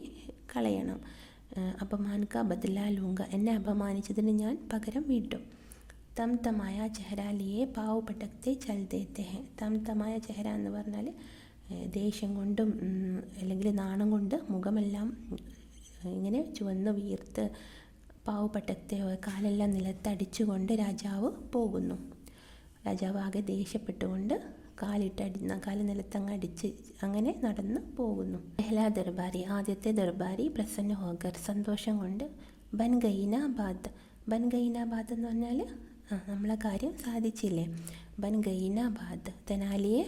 S1: കളയണം. അപമാൻ കാ ബദലാ ലൂങ്ക, എന്നെ അപമാനിച്ചതിന് ഞാൻ പകരം വീട്ടും. തം തമായ ചെഹരാലിയെ പാവ് പട്ടക്തെ ചൽ ദേത്തെ ഹെ, തം തമായ ചെഹര എന്ന് പറഞ്ഞാൽ ദേഷ്യം കൊണ്ടും അല്ലെങ്കിൽ നാണം കൊണ്ട് മുഖമെല്ലാം ഇങ്ങനെ ചുവന്ന് വീർത്ത് പാവ് പട്ടക്തെ, കാലെല്ലാം നിലത്തടിച്ചുകൊണ്ട് രാജാവ് പോകുന്നു. രാജാവ് ആകെ ദേഷ്യപ്പെട്ടുകൊണ്ട് കാല് നിലത്തങ്ങ് അടിച്ച് അങ്ങനെ നടന്ന് പോകുന്നു. പെഹ്ലാ ദർബാരി, ആദ്യത്തെ ദർബാരി പ്രസന്ന ഹോഗർ, സന്തോഷം കൊണ്ട്. ബൻഗൈന ബാദ്, ബൻഗൈന ബാദ് എന്ന് പറഞ്ഞാൽ നമ്മളെ കാര്യം സാധിച്ചില്ലേ. ബൻഗൈന ബാദ്, തെനാലിയെ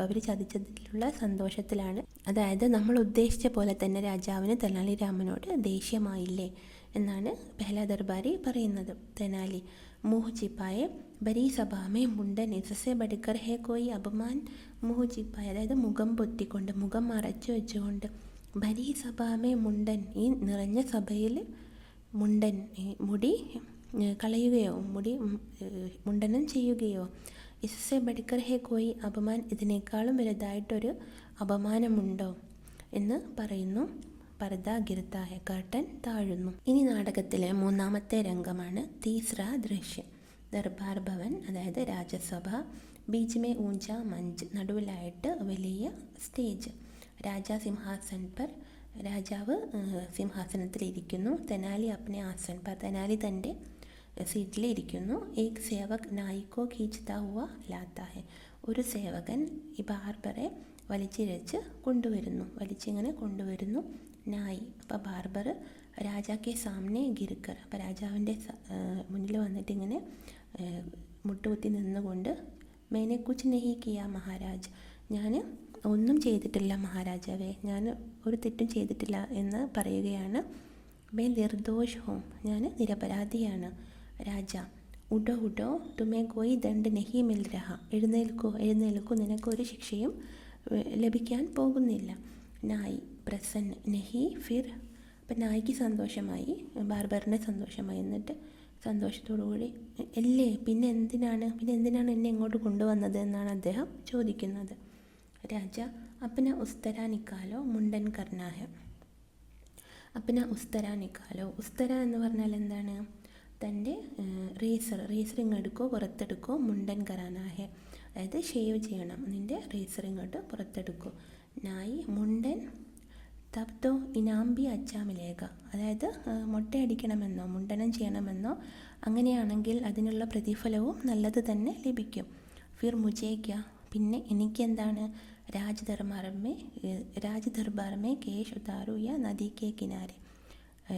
S1: അവർ ചതിച്ചതിലുള്ള സന്തോഷത്തിലാണ്. അതായത് നമ്മൾ ഉദ്ദേശിച്ച പോലെ തന്നെ രാജാവിന് തെനാലി രാമനോട് ദേഷ്യമായില്ലേ എന്നാണ് പെഹ്ലാ ദർബാരി പറയുന്നത്. തെനാലി മുഹ് ചിപ്പായെ ബരി സഭാമേ മുണ്ടൻ ഇസസെ ബടുക്കർ ഹേ കോയി അപമാൻ, മുഹ് ചിപ്പായ, അതായത് മുഖം പൊത്തിക്കൊണ്ട്, മുഖം മറച്ചു വെച്ചുകൊണ്ട്. ബരി സഭാമേ മുണ്ടൻ, ഈ നിറഞ്ഞ സഭയിൽ മുണ്ടൻ, മുടി കളയുകയോ മുണ്ടനം ചെയ്യുകയോ. ഇസസെ ബടുക്കർ ഹേ കോയി അപമാൻ, ഇതിനേക്കാളും വലുതായിട്ടൊരു അപമാനമുണ്ടോ എന്ന് പറയുന്നു. പർദ ഗിർത്താ ഹെ, കർട്ടൻ താഴുന്നു. ഇനി നാടകത്തിലെ മൂന്നാമത്തെ രംഗമാണ് തീസ്ര ദൃശ്യം. ദർബാർ ഭവൻ, അതായത് രാജസഭ. ബീച്ച് മേ ഊഞ്ച മഞ്ച്, നടുവിലായിട്ട് വലിയ സ്റ്റേജ്. രാജാ സിംഹാസൻ പർ, രാജാവ് സിംഹാസനത്തിലിരിക്കുന്നു. തെനാലി അപ്നെ ആസൻ പർ, തെനാലി തൻ്റെ സീറ്റിലിരിക്കുന്നു. ഏക് സേവക് നായിക്കോ ഖീച്ച്താ ഹുവ ലാത്താ ഹെ, ഒരു സേവകൻ ഈ ബാർബറെ വലിച്ചിഴച്ച് വലിച്ചിങ്ങനെ കൊണ്ടുവരുന്നു. നായി, അപ്പോൾ ബാർബർ രാജാക്കെ സാമനെ ഗിർക്കർ, അപ്പോൾ രാജാവിൻ്റെ മുന്നിൽ വന്നിട്ട് ഇങ്ങനെ മുട്ടുകുത്തി നിന്നുകൊണ്ട്, മേനെ കുച്ച് നെഹി കിയ മഹാരാജ്, ഞാൻ ഒന്നും ചെയ്തിട്ടില്ല മഹാരാജാവേ, ഞാൻ ഒരു തെറ്റും ചെയ്തിട്ടില്ല എന്ന് പറയുകയാണ്. മേ നിർദോഷ് ഹോം, ഞാൻ നിരപരാധിയാണ്. രാജ ഉഡോ ഉഡോ തുമേ കോയി ദണ്ഡ് നഹി മിൽ രഹ, എഴുന്നേൽക്കൂ എഴുന്നേൽക്കൂ, നിനക്കൊരു ശിക്ഷയും ലഭിക്കാൻ പോകുന്നില്ല. നായി പ്രസന്ന നഹി ഫിർ, അപ്പം നായിക്ക് സന്തോഷമായി, ബാർബറിന് സന്തോഷമായി. എന്നിട്ട് സന്തോഷത്തോടുകൂടി അല്ലേ പിന്നെ എന്തിനാണ് എന്നെ ഇങ്ങോട്ട് കൊണ്ടുവന്നത് എന്നാണ് അദ്ദേഹം ചോദിക്കുന്നത്. രാജ അപ്പന ഉസ്തര നിക്കാലോ മുണ്ടൻ കർണാഹ. അപ്പന ഉസ്തര നിക്കാലോ, ഉസ്തര എന്ന് പറഞ്ഞാൽ എന്താണ്? തൻ്റെ റേസർ ഇങ്ങെടുക്കോ പുറത്തെടുക്കോ, മുണ്ടൻ കറാനാഹെ അതായത് ഷേവ് ചെയ്യണം, നിൻ്റെ റേസർ ഇങ്ങോട്ട് പുറത്തെടുക്കോ. നായി മുണ്ടൻ തബ്തോ ഇനാംബി അച്ചാമിലേക, അതായത് മൊട്ടയടിക്കണമെന്നോ മുണ്ടനം ചെയ്യണമെന്നോ അങ്ങനെയാണെങ്കിൽ അതിനുള്ള പ്രതിഫലവും നല്ലത് തന്നെ ലഭിക്കും. ഫിർ മുജേക്ക, പിന്നെ എനിക്കെന്താണ്? രാജദർബാർമേ കേശ് ഉതാരു യാ നദി കെ കിനാരെ,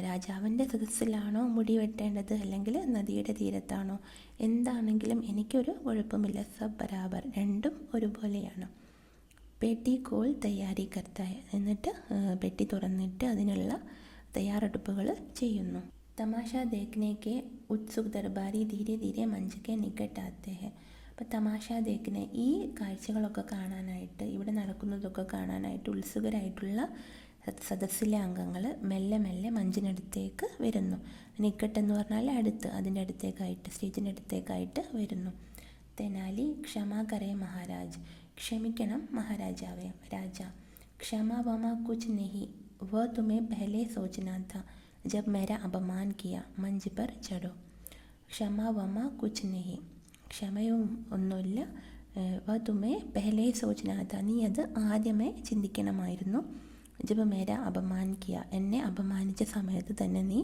S1: രാജാവിൻ്റെ സദസ്സിലാണോ മുടി വെട്ടേണ്ടത് അല്ലെങ്കിൽ നദിയുടെ തീരത്താണോ, എന്താണെങ്കിലും എനിക്കൊരു കുഴപ്പമില്ല. സബ് ബരാബർ, രണ്ടും ഒരുപോലെയാണ്. പെട്ടി കോൾ തയ്യാറി കർത്തായ, എന്നിട്ട് പെട്ടി തുറന്നിട്ട് അതിനുള്ള തയ്യാറെടുപ്പുകൾ ചെയ്യുന്നു. തമാശ ദേഖ്നേക്ക് ഉത്സുക് ദർബാരി ധീരെ ധീരെ മഞ്ച് നിക്കട്ട് ആത്തെ ഹെ. അപ്പോൾ തമാശ ദേഖ്നെ, ഈ കാഴ്ചകളൊക്കെ കാണാനായിട്ട്, ഇവിടെ നടക്കുന്നതൊക്കെ കാണാനായിട്ട് ഉത്സുകരായിട്ടുള്ള സദസ്സിലെ അംഗങ്ങൾ മെല്ലെ മെല്ലെ മഞ്ചിനടുത്തേക്ക് വരുന്നു. നിക്കട്ടെന്ന് പറഞ്ഞാൽ അടുത്ത്, അതിൻ്റെ അടുത്തേക്കായിട്ട്, സ്റ്റേജിൻ്റെ അടുത്തേക്കായിട്ട് വരുന്നു. തെനാലി ക്ഷമാ കരേ മഹാരാജ്, ക്ഷമിക്കണം മഹാരാജാവേ. രാജ ക്ഷമ വമാ കുച്ച് നെഹി, വ തുമേ പഹലെ സോചനാ ഥാ ജബ് മേരാ അപമാൻ കിയ, മഞ്ച് പർ ചടോ. ക്ഷമ വമാ കുച്ച് നെഹി, ക്ഷമയും ഒന്നുമില്ല. വ തുമേ പഹലെ സോചനാ ഥാ, നീ അത് ആദ്യമേ ചിന്തിക്കണമായിരുന്നു. ജബ് മേര അപമാൻ കിയ, എന്നെ അപമാനിച്ച സമയത്ത് തന്നെ നീ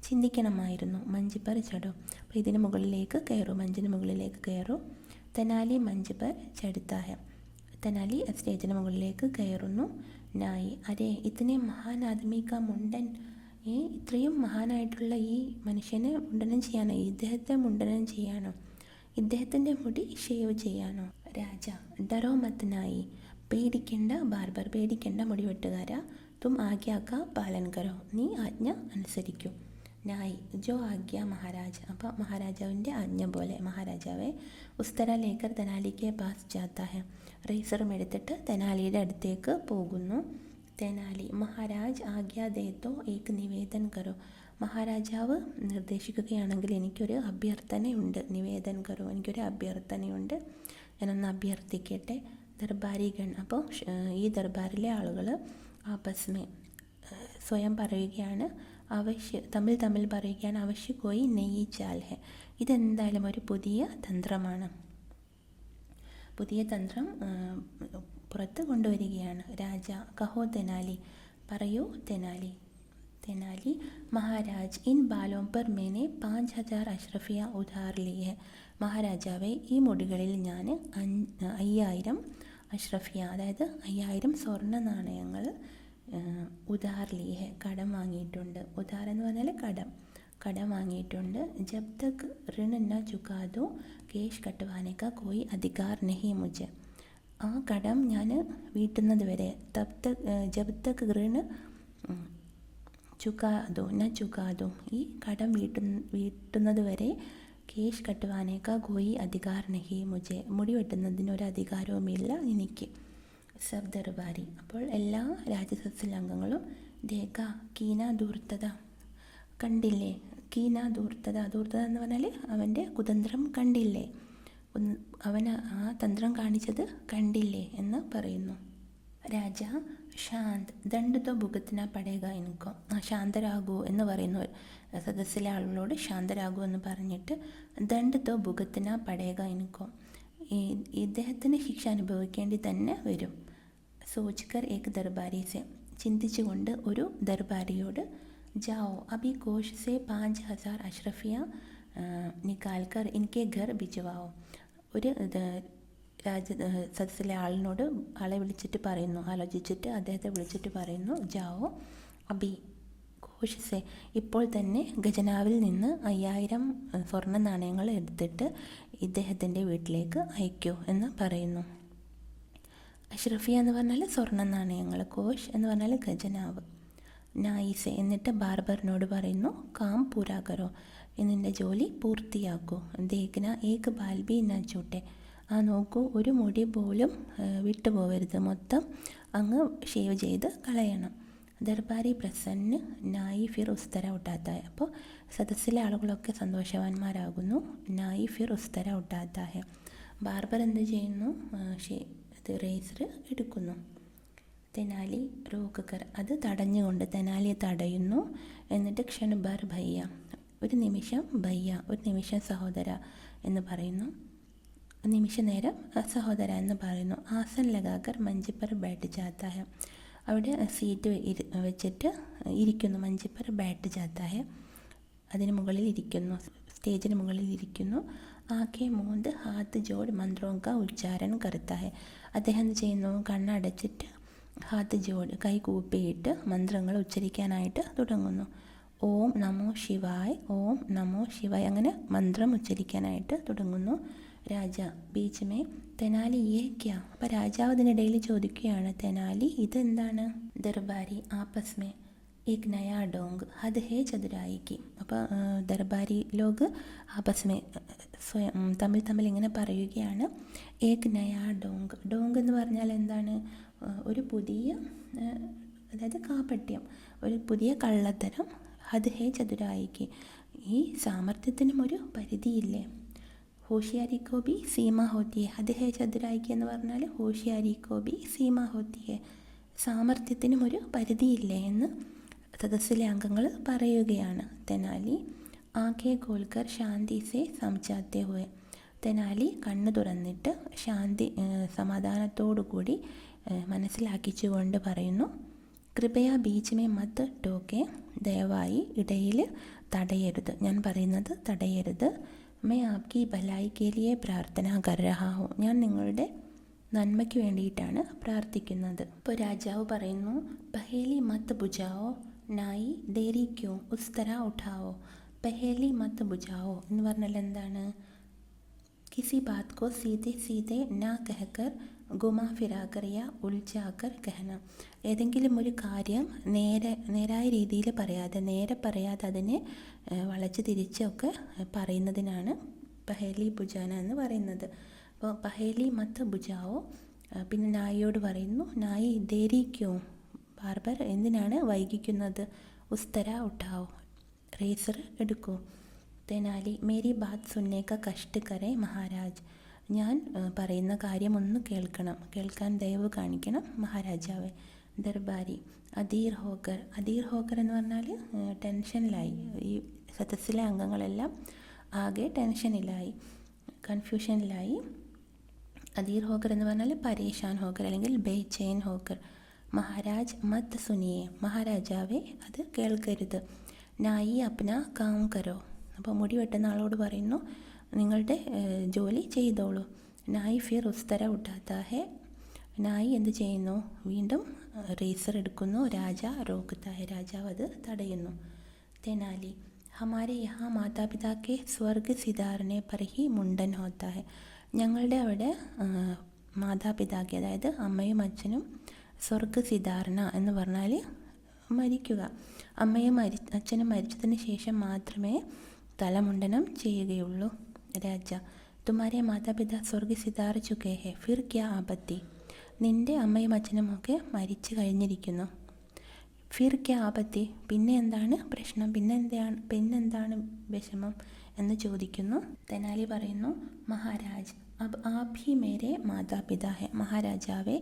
S1: ചിന്തിക്കണമായിരുന്നു. മഞ്ച് പർ ചടോ, അപ്പോൾ ഇതിന് മുകളിലേക്ക് കയറൂ, മഞ്ചിന് മുകളിലേക്ക് കയറൂ. തെനാലി മഞ്ച് പർ ചടുത്താ ഹെ, തെനാലി സ്റ്റേജിന് മുകളിലേക്ക് കയറുന്നു. നായി അരേ ഇത്തനെ മഹാൻ ആദ്മി കാ മുണ്ടൻ, ഇത്രയും മഹാനായിട്ടുള്ള ഈ മനുഷ്യനെ മുണ്ടനം ചെയ്യാനോ, ഇദ്ദേഹത്തെ മുണ്ടനം ചെയ്യാനോ, ഇദ്ദേഹത്തിൻ്റെ മുടി ഷേവ് ചെയ്യാനോ? രാജ ഡറോ മത് നായി, പേടിക്കേണ്ട ബാർബർ, പേടിക്കേണ്ട മുടിവെട്ടുകാരാ. തും ആജ്ഞാക്ക പാലൻ കരോ, നീ ആജ്ഞ അനുസരിക്കൂ. നായി ജോ ആജ്ഞ മഹാരാജ്, അപ്പോൾ മഹാരാജാവിൻ്റെ ആജ്ഞ പോലെ. മഹാരാജാവെ ഉസ്തര ലേക്കർ തെനാലിക്ക് പാസ് ജാത്താ ഹെ, റേസറും എടുത്തിട്ട് തെനാലിയുടെ അടുത്തേക്ക് പോകുന്നു. തെനാലി മഹാരാജ് ആജ്ഞ ദേത്തോ ഏക് നിവേദൻ കരോ, മഹാരാജാവ് നിർദ്ദേശിക്കുകയാണെങ്കിൽ എനിക്കൊരു അഭ്യർത്ഥനയുണ്ട്. നിവേദൻ കരോ, എനിക്കൊരു അഭ്യർത്ഥനയുണ്ട്, ഞാനൊന്ന് അഭ്യർത്ഥിക്കട്ടെ. ദർബാരിഗൺ, അപ്പോൾ ഈ ദർബാറിലെ ആളുകൾ ആപസ്മേ സ്വയം പറയുകയാണ്, തമ്മിൽ പറയുകയാണ്, ആവശ്യമായി നെയ്യ് ചാൽ ഹെ, ഇതെന്തായാലും ഒരു പുതിയ തന്ത്രമാണ്, പുതിയ തന്ത്രം പുറത്ത് കൊണ്ടുവരികയാണ്. രാജ കഹോ തെനാലി, പറയൂ തെനാലി. തെനാലി മഹാരാജ് ഇൻ ബാലോം പർ മേനെ 5000 അഷ്റഫിയ ഉധാർ ലി ഹെ, മഹാരാജാവെ ഈ മുടികളിൽ ഞാൻ 5000 അഷ്റഫിയ, അതായത് 5000 സ്വർണ്ണ നാണയങ്ങൾ ഉധാർ ലി ഹെ, കടം വാങ്ങിയിട്ടുണ്ട്. ഉധാർ എന്ന് പറഞ്ഞാൽ കടം വാങ്ങിയിട്ടുണ്ട്. ജബ് തക് ഋൺ ന ചുകാ ദോ കേശ് കട്ടുവാനെ കാ കോയി അധികാർ നഹി മുझे, ആ കടം ഞാൻ വീട്ടുന്നത് വരെ, ജബ് തക് ഋൺ ചുകാദോ ന ചുകാദോ, ഈ കടം വീട്ടുന്നത് വരെ കേശ് കട്ടുവാനേക്കാ കോയി അധികാർ നഹി മുझे, മുടി വെട്ടുന്നതിനൊരു അധികാരവുമില്ല എനിക്ക്. സബ് ദർബാരി, അപ്പോൾ എല്ലാ രാജസദസ്സിലെ അംഗങ്ങളും ദേഖ കീന ധൂർത്തത, കണ്ടില്ലേ, കീന ധൂർത്തത, ധൂർത്തത എന്ന് പറഞ്ഞാൽ അവൻ്റെ കുതന്ത്രം കണ്ടില്ലേ, അവൻ ആ തന്ത്രം കാണിച്ചത് കണ്ടില്ലേ എന്ന് പറയുന്നു. രാജ ശാന്ത് ദണ്ഡ് തോ ഭുഗത്ന പടേക എനിക്കോ, ശാന്തരാകൂ എന്ന് പറയുന്നു. സദസ്സിലെ ആളുകളോട് ശാന്തരാകൂ എന്ന് പറഞ്ഞിട്ട് ദണ്ഡ് തോ ഭുഗത്ന പടേക എനിക്കോ, ഇദ്ദേഹത്തിന് ശിക്ഷ അനുഭവിക്കേണ്ടി തന്നെ വരും. സോച്ച്കർ ഏക് ദർബാരി സെ, ചിന്തിച്ചുകൊണ്ട് ഒരു ദർബാരിയോട് ജാओ അഭി കോഷ് സെ 5000 അഷ്റഫിയ നിക്കാൽ കർ ഇൻകെ ഘർ ഭിജവാओ, ഒരു സദസ്സിലെ ആളെ വിളിച്ചിട്ട് പറയുന്നു, ആലോചിച്ചിട്ട് അദ്ദേഹത്തെ വിളിച്ചിട്ട് പറയുന്നു, ജാओ അഭി കോഷ് സെ, ഇപ്പോൾ തന്നെ ഖജനാവിൽ നിന്ന് 5000 സ്വർണ്ണ നാണയങ്ങൾ എടുത്തിട്ട് ഇദ്ദേഹത്തിൻ്റെ വീട്ടിലേക്ക് അയക്കൂ എന്ന് പറയുന്നു. അഷ്റഫിയ എന്ന് പറഞ്ഞാൽ സ്വർണ്ണ നാണയങ്ങൾ, കോഷ് എന്ന് പറഞ്ഞാൽ ഖജനാവ്. നായിസെ, എന്നിട്ട് ബാർബറിനോട് പറയുന്നു, കാം പൂരാ കരോ, നിൻ്റെ ജോലി പൂർത്തിയാക്കൂ. ദേഖ്ന ഏക് ബാൽ ബി ന ചൂട്ടെ. ആ നോക്കൂ, ഒരു മുടി പോലും വിട്ടുപോകരുത്, മൊത്തം അങ്ങ് ഷേവ് ചെയ്ത് കളയണം. ദർബാരി പ്രസन्न നായി ഫിർ ഉസ്തര ഉട്ടാത്ത ഹെ. അപ്പോൾ സദസ്സിലെ ആളുകളൊക്കെ സന്തോഷവാന്മാരാകുന്നു. നായി ഫിർ ഉസ്തര ഉട്ടാത്ത ഹെ. ബാർബർ എന്ത് ചെയ്യുന്നു? റേസർ എടുക്കുന്നു. തെനാലി റോക്കർ, അത് തടഞ്ഞുകൊണ്ട് തെനാലിയെ തടയുന്നു. എന്നിട്ട് ക്ഷൺ ബർ ഭയ്യ, ഒരു നിമിഷം ഭയ്യ, ഒരു നിമിഷം സഹോദര എന്ന് പറയുന്നു. നിമിഷ നേരം സഹോദര എന്ന് പറയുന്നു. ആസൻ ലഗാക്കർ മഞ്ച് പർ ബാറ്റ് ജാത്ത ഹെ. അവിടെ സീറ്റ് വെച്ചിട്ട് ഇരിക്കുന്നു. മഞ്ച് പർ ബാറ്റ് ജാത്ത ഹെ, അതിന് മുകളിൽ ഇരിക്കുന്നു, സ്റ്റേജിന് മുകളിൽ ഇരിക്കുന്നു. ആകെ മൂന്ന് ഹാത്ത് ജോഡ് മന്ത്രോം കാ ഉച്ചാരണം കറുത്ത ഹെ. അദ്ദേഹം എന്ത് ചെയ്യുന്നു? കണ്ണടച്ചിട്ട് ഹാത്ത് ജോഡ്, കൈ കൂപ്പിയിട്ട് മന്ത്രങ്ങൾ ഉച്ചരിക്കാനായിട്ട് തുടങ്ങുന്നു. ഓം നമോ ശിവായ്, ഓം നമോ ശിവായ്, അങ്ങനെ മന്ത്രം ഉച്ചരിക്കാനായിട്ട് തുടങ്ങുന്നു. രാജ ബീച്ച് മേ തെനാലി യേ ക്യാ. അപ്പം രാജാവ് അതിനിടയിൽ ചോദിക്കുകയാണ്, തെനാലി ഇതെന്താണ്? ദർബാരി ആപ്പസ് മേ एक नया डोंग हद है चतुराई की. അപ്പോൾ ദർബാരി ലോഗ് ആപ്പസ് മേ സ്വയം തമ്മിൽ ഇങ്ങനെ പറയുകയാണ്. ഏക് നയാ ഡോങ്. ഡോങ് എന്ന് പറഞ്ഞാൽ എന്താണ്? ഒരു പുതിയ, അതായത് കാപട്യം, ഒരു പുതിയ കള്ളത്തരം. ഹദ് ഹേ ചതുരായിക്ക്, ഈ സാമർത്ഥ്യത്തിനും ഒരു പരിധിയില്ലേ. ഹോഷിയാരി കോ ബി സീമ ഹോത്തി ഹെ. ഹദ് ഹേ ചതുരായിക്ക് എന്ന് പറഞ്ഞാൽ ഹോഷിയാരി കോ ബി സീമ ഹോത്തി ഹെ, സാമർത്ഥ്യത്തിനും ഒരു പരിധിയില്ലേ എന്ന് സദസ്സിലെ അംഗങ്ങൾ പറയുകയാണ്. തെനാലി ആഖേ ഖോൽക്കർ ശാന്തി സെ സംജാത്തെ ഹുവെ. തെനാലി കണ്ണ് തുറന്നിട്ട് സമാധാനത്തോടു കൂടി മനസ്സിലാക്കിച്ചുകൊണ്ട് പറയുന്നു. കൃപയ ബീച്ച് മേ മത് ടോക്കെ. ദയവായി ഇടയിൽ തടയരുത്, ഞാൻ പറയുന്നത് തടയരുത്. മേ ആപ്കി ഭലായി കെ ലിയെ പ്രാർത്ഥന കർ രഹാ ഹൂം. ഞാൻ നിങ്ങളുടെ നന്മയ്ക്ക് വേണ്ടിയിട്ടാണ് പ്രാർത്ഥിക്കുന്നത്. ഇപ്പോൾ രാജാവ് പറയുന്നു, പഹേലി മത് ബുജാവോ നായി ദേരി ക്യോ ഉസ്തര ഉഠാവോ. പഹേലി മത് ബുജാവോ എന്ന് പറഞ്ഞാൽ എന്താണ്? കിസി ബാത് കോ സീതെ സീതെ നാ കഹക്കർ ഗുമാ ഫിരാക്കർ യാ ഉൽജാക്കർ കഹന. ഏതെങ്കിലും ഒരു കാര്യം നേരായ രീതിയിൽ പറയാതെ, നേരെ പറയാതെ അതിനെ വളച്ച് തിരിച്ചൊക്കെ പറയുന്നതിനാണ് പഹേലി ബുജാന എന്ന് പറയുന്നത്. അപ്പോൾ പഹേലി മത്ത് ബുജാവോ. പിന്നെ നായിയോട് പറയുന്നു, നായി ദേരി ക്യോ, ബാർബർ എന്തിനാണ് വൈകിക്കുന്നത്? ഉസ്തര ഉഠാവോ, റേസർ എടുക്കൂ. തെനാലി മേരി ബാത് സുന്നേക്ക കഷ്ട് കരേ മഹാരാജ്. ഞാൻ പറയുന്ന കാര്യം ഒന്ന് കേൾക്കാൻ ദയവ് കാണിക്കണം മഹാരാജാവേ. ദർബാരി അധീർ ഹോക്കർ. അധീർ ഹോക്കർ എന്ന് പറഞ്ഞാൽ ടെൻഷനിലായി. ഈ സദസ്സിലെ അംഗങ്ങളെല്ലാം ആകെ ടെൻഷനിലായി, കൺഫ്യൂഷനിലായി. അധീർ ഹോക്കർ എന്ന് പറഞ്ഞാൽ പരേഷാൻ ഹോക്കർ അല്ലെങ്കിൽ ബേചൈൻ ഹോക്കർ. മഹാരാജ് മത് സുനിയെ. മഹാരാജാവേ അത് കേൾക്കരുത്. നായി അപ്ന കാം കരോ. അപ്പോൾ മുടി വെട്ടുന്ന ആളോട് പറയുന്നു, നിങ്ങളുടെ ജോലി ചെയ്തോളൂ. നായി ഫിർ ഉസ്തര ഉഠാത്ത ഹെ. നായി എന്ത് ചെയ്യുന്നു? വീണ്ടും റേസർ എടുക്കുന്നു. രാജ റോക്കത്ത ഹെ. രാജാവ് അത് തടയുന്നു. തെനാലി ഹമാരെ യഹാ മാതാപിതാക്കെ സ്വർഗ് സിതാറിനെ പർ ഹി മുണ്ടൻ ഹോത്ത ഹെ. ഞങ്ങളുടെ അവിടെ മാതാപിതാക്കെ, അതായത് അമ്മയും അച്ഛനും, സ്വർഗ് സിതാർണ എന്ന് പറഞ്ഞാൽ മരിക്കുക. അമ്മയും അച്ഛനും മരിച്ചതിന് ശേഷം മാത്രമേ തലമുണ്ടനം ചെയ്യുകയുള്ളൂ. രാജ തുമാരെ മാതാപിതാ സ്വർഗ് സിതാർ ചുക്കേ ഹെ ഫിർ ക്യാ ആപത്തി. നിൻ്റെ അമ്മയും അച്ഛനുമൊക്കെ മരിച്ചു കഴിഞ്ഞിരിക്കുന്നു. ഫിർ ക്യാ ആപത്തി, പിന്നെ എന്താണ് പ്രശ്നം, പിന്നെന്താണ് വിഷമം എന്ന് ചോദിക്കുന്നു. തെനാലി പറയുന്നു, മഹാരാജ് അബ് ആപ് ഹി മേരെ മാതാപിതാ ഹെ. മഹാരാജാവേ,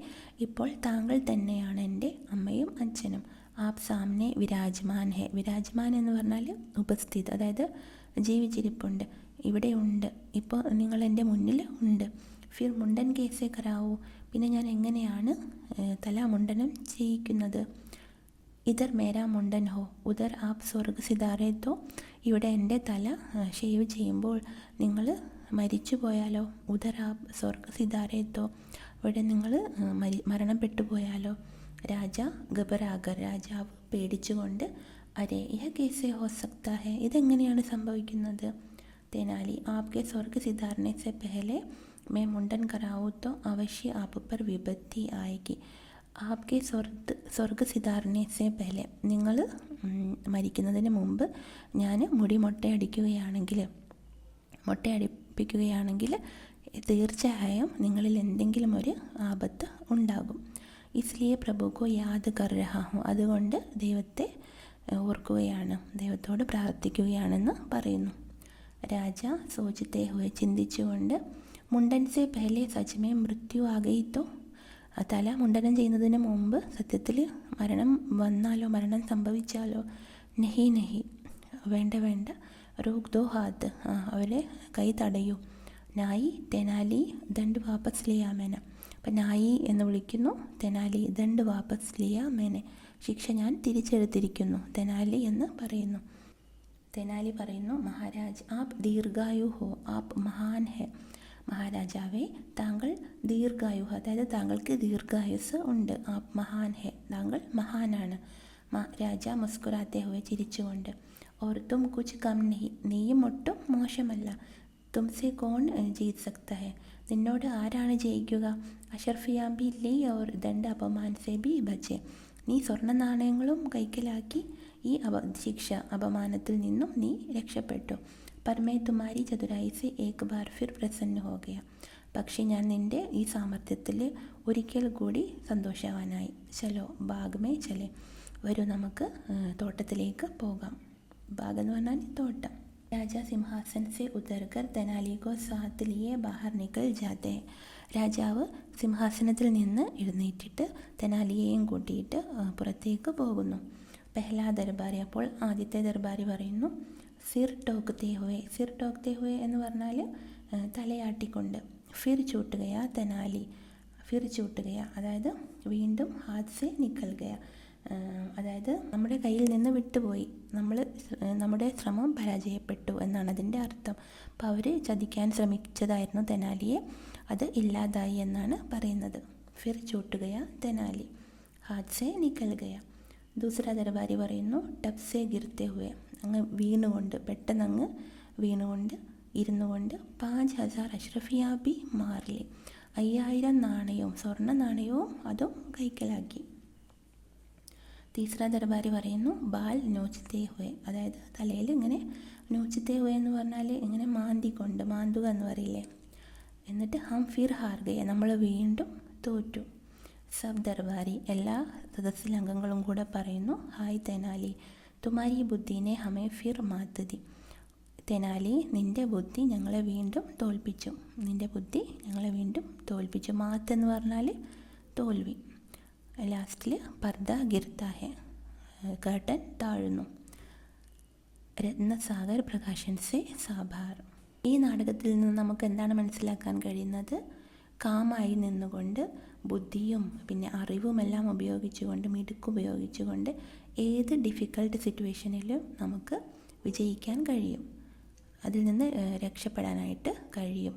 S1: ഇപ്പോൾ താങ്കൾ തന്നെയാണ് എൻ്റെ അമ്മയും അച്ഛനും. ആപ് സാമനെ വിരാജ്മാൻ ഹെ. വിരാജ്മാൻ എന്ന് പറഞ്ഞാൽ ഉപസ്ഥിത്, അതായത് ജീവിച്ചിരിപ്പുണ്ട്, ഇവിടെ ഉണ്ട്, ഇപ്പോൾ നിങ്ങൾ എൻ്റെ മുന്നിൽ ഉണ്ട്. ഫിർ മുണ്ടൻ കേസേ കരാവൂ. പിന്നെ ഞാൻ എങ്ങനെയാണ് തലാമുണ്ടനം ചെയ്യിക്കുന്നത്? ഇതർ മേരാ മുണ്ടൻ ഹോ ഉദർ ആപ് സ്വർഗ് സിതാരേത്തോ. ഇവിടെ എൻ്റെ തല ഷേവ് ചെയ്യുമ്പോൾ നിങ്ങൾ മരിച്ചു പോയാലോ? ഉദർ ആപ് സ്വർഗ് സിതാരേത്തോ, ഇവിടെ നിങ്ങൾ മരണപ്പെട്ടു പോയാലോ? രാജ ഗബറാഗർ. രാജാവ് പേടിച്ചുകൊണ്ട്, അരേ യഹ കേസേ ഹോ സക്താ ഹെ, ഇതെങ്ങനെയാണ് സംഭവിക്കുന്നത്? തെനാലി ആപ്കെ സ്വർഗ് സിതാർനെ സെ പെഹലെ मैं मुंडन कराऊँ तो अवश्य आप पर विपत्ति आएगी. आपके സ്വർഗ് സിതാറിനെ സെ പെഹലെ, നിങ്ങൾ മരിക്കുന്നതിന് മുമ്പ് ഞാൻ മുടി മൊട്ടയടിപ്പിക്കുകയാണെങ്കിൽ തീർച്ചയായും നിങ്ങളിൽ എന്തെങ്കിലും ഒരു ആപത്ത് ഉണ്ടാകും. ഇസ്ലിയെ പ്രഭുക്കോ യാദ് കർ രഹാ ഹൂം, അതുകൊണ്ട് ദൈവത്തെ ഓർക്കുകയാണ്, ദൈവത്തോട് പ്രാർത്ഥിക്കുകയാണെന്ന് പറയുന്നു. രാജ സോചത്തെ ഹുയെ, ചിന്തിച്ചുകൊണ്ട്, മുണ്ടൻ സെ പെഹലെ സച്മേ മൃത്യു ആകയിത്തോ, തല മുണ്ടനം ചെയ്യുന്നതിന് മുമ്പ് സത്യത്തിൽ മരണം വന്നാലോ, മരണം സംഭവിച്ചാലോ, നെഹി നെഹി, വേണ്ട, റോക് ദോ ഹാത്ത്, അവരെ കൈ തടയൂ, നായി തെനാലി ദണ്ഡ് വാപ്പസ് ലിയാ മേനെ, അപ്പം നായി എന്ന് വിളിക്കുന്നു, തെനാലി ദണ്ഡ് വാപ്പസ് ലിയാ മേനെ, ശിക്ഷ ഞാൻ തിരിച്ചെടുത്തിരിക്കുന്നു, തെനാലി എന്ന് പറയുന്നു. തെനാലി പറയുന്നു, മഹാരാജ് ആപ് ദീർഘായു ഹോ, ആപ് മഹാൻ ഹെ, മഹാരാജാവേ താങ്കൾ ദീർഘായു, അതായത് താങ്കൾക്ക് ദീർഘായുസ് ഉണ്ട്, ആപ് മഹാൻ ഹെ, താങ്കൾ മഹാനാണ്. രാജ മുസ്കുരാത്തെ ഹുവെ, ചിരിച്ചുകൊണ്ട്, ഓർ തും കുച്ച് കം നഹി, നീയും ഒട്ടും മോശമല്ല, തുംസെ കോൺ ജീത് സക്ത ഹെ, നിന്നോട് ആരാണ് ജയിക്കുക, അഷർഫിയാബി ലി ഓർ ദണ്ഡ് അപമാൻ സെ ബി ബച്ചെ, നീ സ്വർണ്ണ നാണയങ്ങളും കൈക്കലാക്കി ഈ ശിക്ഷ, അപമാനത്തിൽ നിന്നും നീ രക്ഷപ്പെട്ടു. പർമേ തുമാരി ചതുരായി സെ ഏക് ബാർ ഫിർ പ്രസന്ന ഹോ ഗയ, പക്ഷേ ഞാൻ നിൻ്റെ ഈ സാമർത്ഥ്യത്തിൽ ഒരിക്കൽ കൂടി സന്തോഷവാനായി. ചലോ ബാഗ് മേ ചലെ, വരൂ നമുക്ക് തോട്ടത്തിലേക്ക് പോകാം. ബാഗ് എന്ന് പറഞ്ഞാൽ തോട്ടം. രാജ സിംഹാസൻ സെ ഉതർകർ തെനാലി കോ സാത്ത് ലിയെ ബാഹർ നിക്കൽ ജാത്തെ, രാജാവ് സിംഹാസനത്തിൽ നിന്ന് എഴുന്നേറ്റിട്ട് തെനാലിയെയും കൂട്ടിയിട്ട് പുറത്തേക്ക് പോകുന്നു. പെഹ്ലാ ദർബാരി, അപ്പോൾ ആദ്യത്തെ ദർബാരി പറയുന്നു, സിർ ടോക്തേ ഹുവേ എന്ന് പറഞ്ഞാൽ തലയാട്ടിക്കൊണ്ട്, ഫിർ ചൂട്ടുകയാ തെനാലി, ഫിർ ചൂട്ടുകയാ അതായത് വീണ്ടും ഹാത്ത് സെ നിക്കൽ ഗയ, അതായത് നമ്മുടെ കയ്യിൽ നിന്ന് വിട്ടുപോയി, നമ്മുടെ ശ്രമം പരാജയപ്പെട്ടു എന്നാണ് അതിൻ്റെ അർത്ഥം. അപ്പോൾ അവർ ചതിക്കാൻ ശ്രമിച്ചതായിരുന്നു തെനാലിയെ, അത് ഇല്ലാതായി എന്നാണ് പറയുന്നത്. ഫിർ ചൂട്ടുകയാ തെനാലി, ഹാത്ത് സെ നിക്കൽ ഗയ. ദൂസര ദർബാരി പറയുന്നു, ടബ് സെ ഗിർത്തെ ഹുവേ, അങ്ങ് വീണുകൊണ്ട്, പെട്ടെന്നങ്ങ് വീണുകൊണ്ട്, ഇരുന്നുകൊണ്ട്, 5000 അഷ്റഫിയാബി മാർലി, 5000 നാണയവും, സ്വർണ്ണ നാണയവും അതും കൈക്കലാക്കി. തീസറ ദർബാരി പറയുന്നു, ബാൽ നോച്ചത്തെ ഹുവേ, അതായത് തലയിൽ ഇങ്ങനെ, നോച്ചത്തെ ഹുവേ എന്ന് പറഞ്ഞാൽ ഇങ്ങനെ മാന്തുക എന്ന് പറയില്ലേ, എന്നിട്ട് ഹം ഫിർ ഹാർ ഗയെ, നമ്മൾ വീണ്ടും തോറ്റു. സബ് ദർബാരി, എല്ലാ സദസ്സിലെ അംഗങ്ങളും കൂടെ പറയുന്നു, ഹായ് തെനാലി തുമാരി ബുദ്ധിനെ ഹമേ ഫിർ മാത്തതി, തെനാലി നിൻ്റെ ബുദ്ധി ഞങ്ങളെ വീണ്ടും തോൽപ്പിച്ചു. മാത്ത് എന്ന് പറഞ്ഞാൽ തോൽവി. ലാസ്റ്റിൽ പർദ ഗിർത്താ ഹെ, കർട്ടൻ താഴുന്നു. രത്നസാഗർ പ്രകാശൻ സെ സാഭാർ. ഈ നാടകത്തിൽ നിന്ന് നമുക്ക് എന്താണ് മനസ്സിലാക്കാൻ കഴിയുന്നത്? കാമായി നിന്നുകൊണ്ട് ബുദ്ധിയും പിന്നെ അറിവുമെല്ലാം ഉപയോഗിച്ചുകൊണ്ട്, മിടുക്കുപയോഗിച്ചുകൊണ്ട് ഏത് ഡിഫിക്കൽട്ട് സിറ്റുവേഷനിലും നമുക്ക് വിജയിക്കാൻ കഴിയും, അതിൽ നിന്ന് രക്ഷപ്പെടാനായിട്ട് കഴിയും.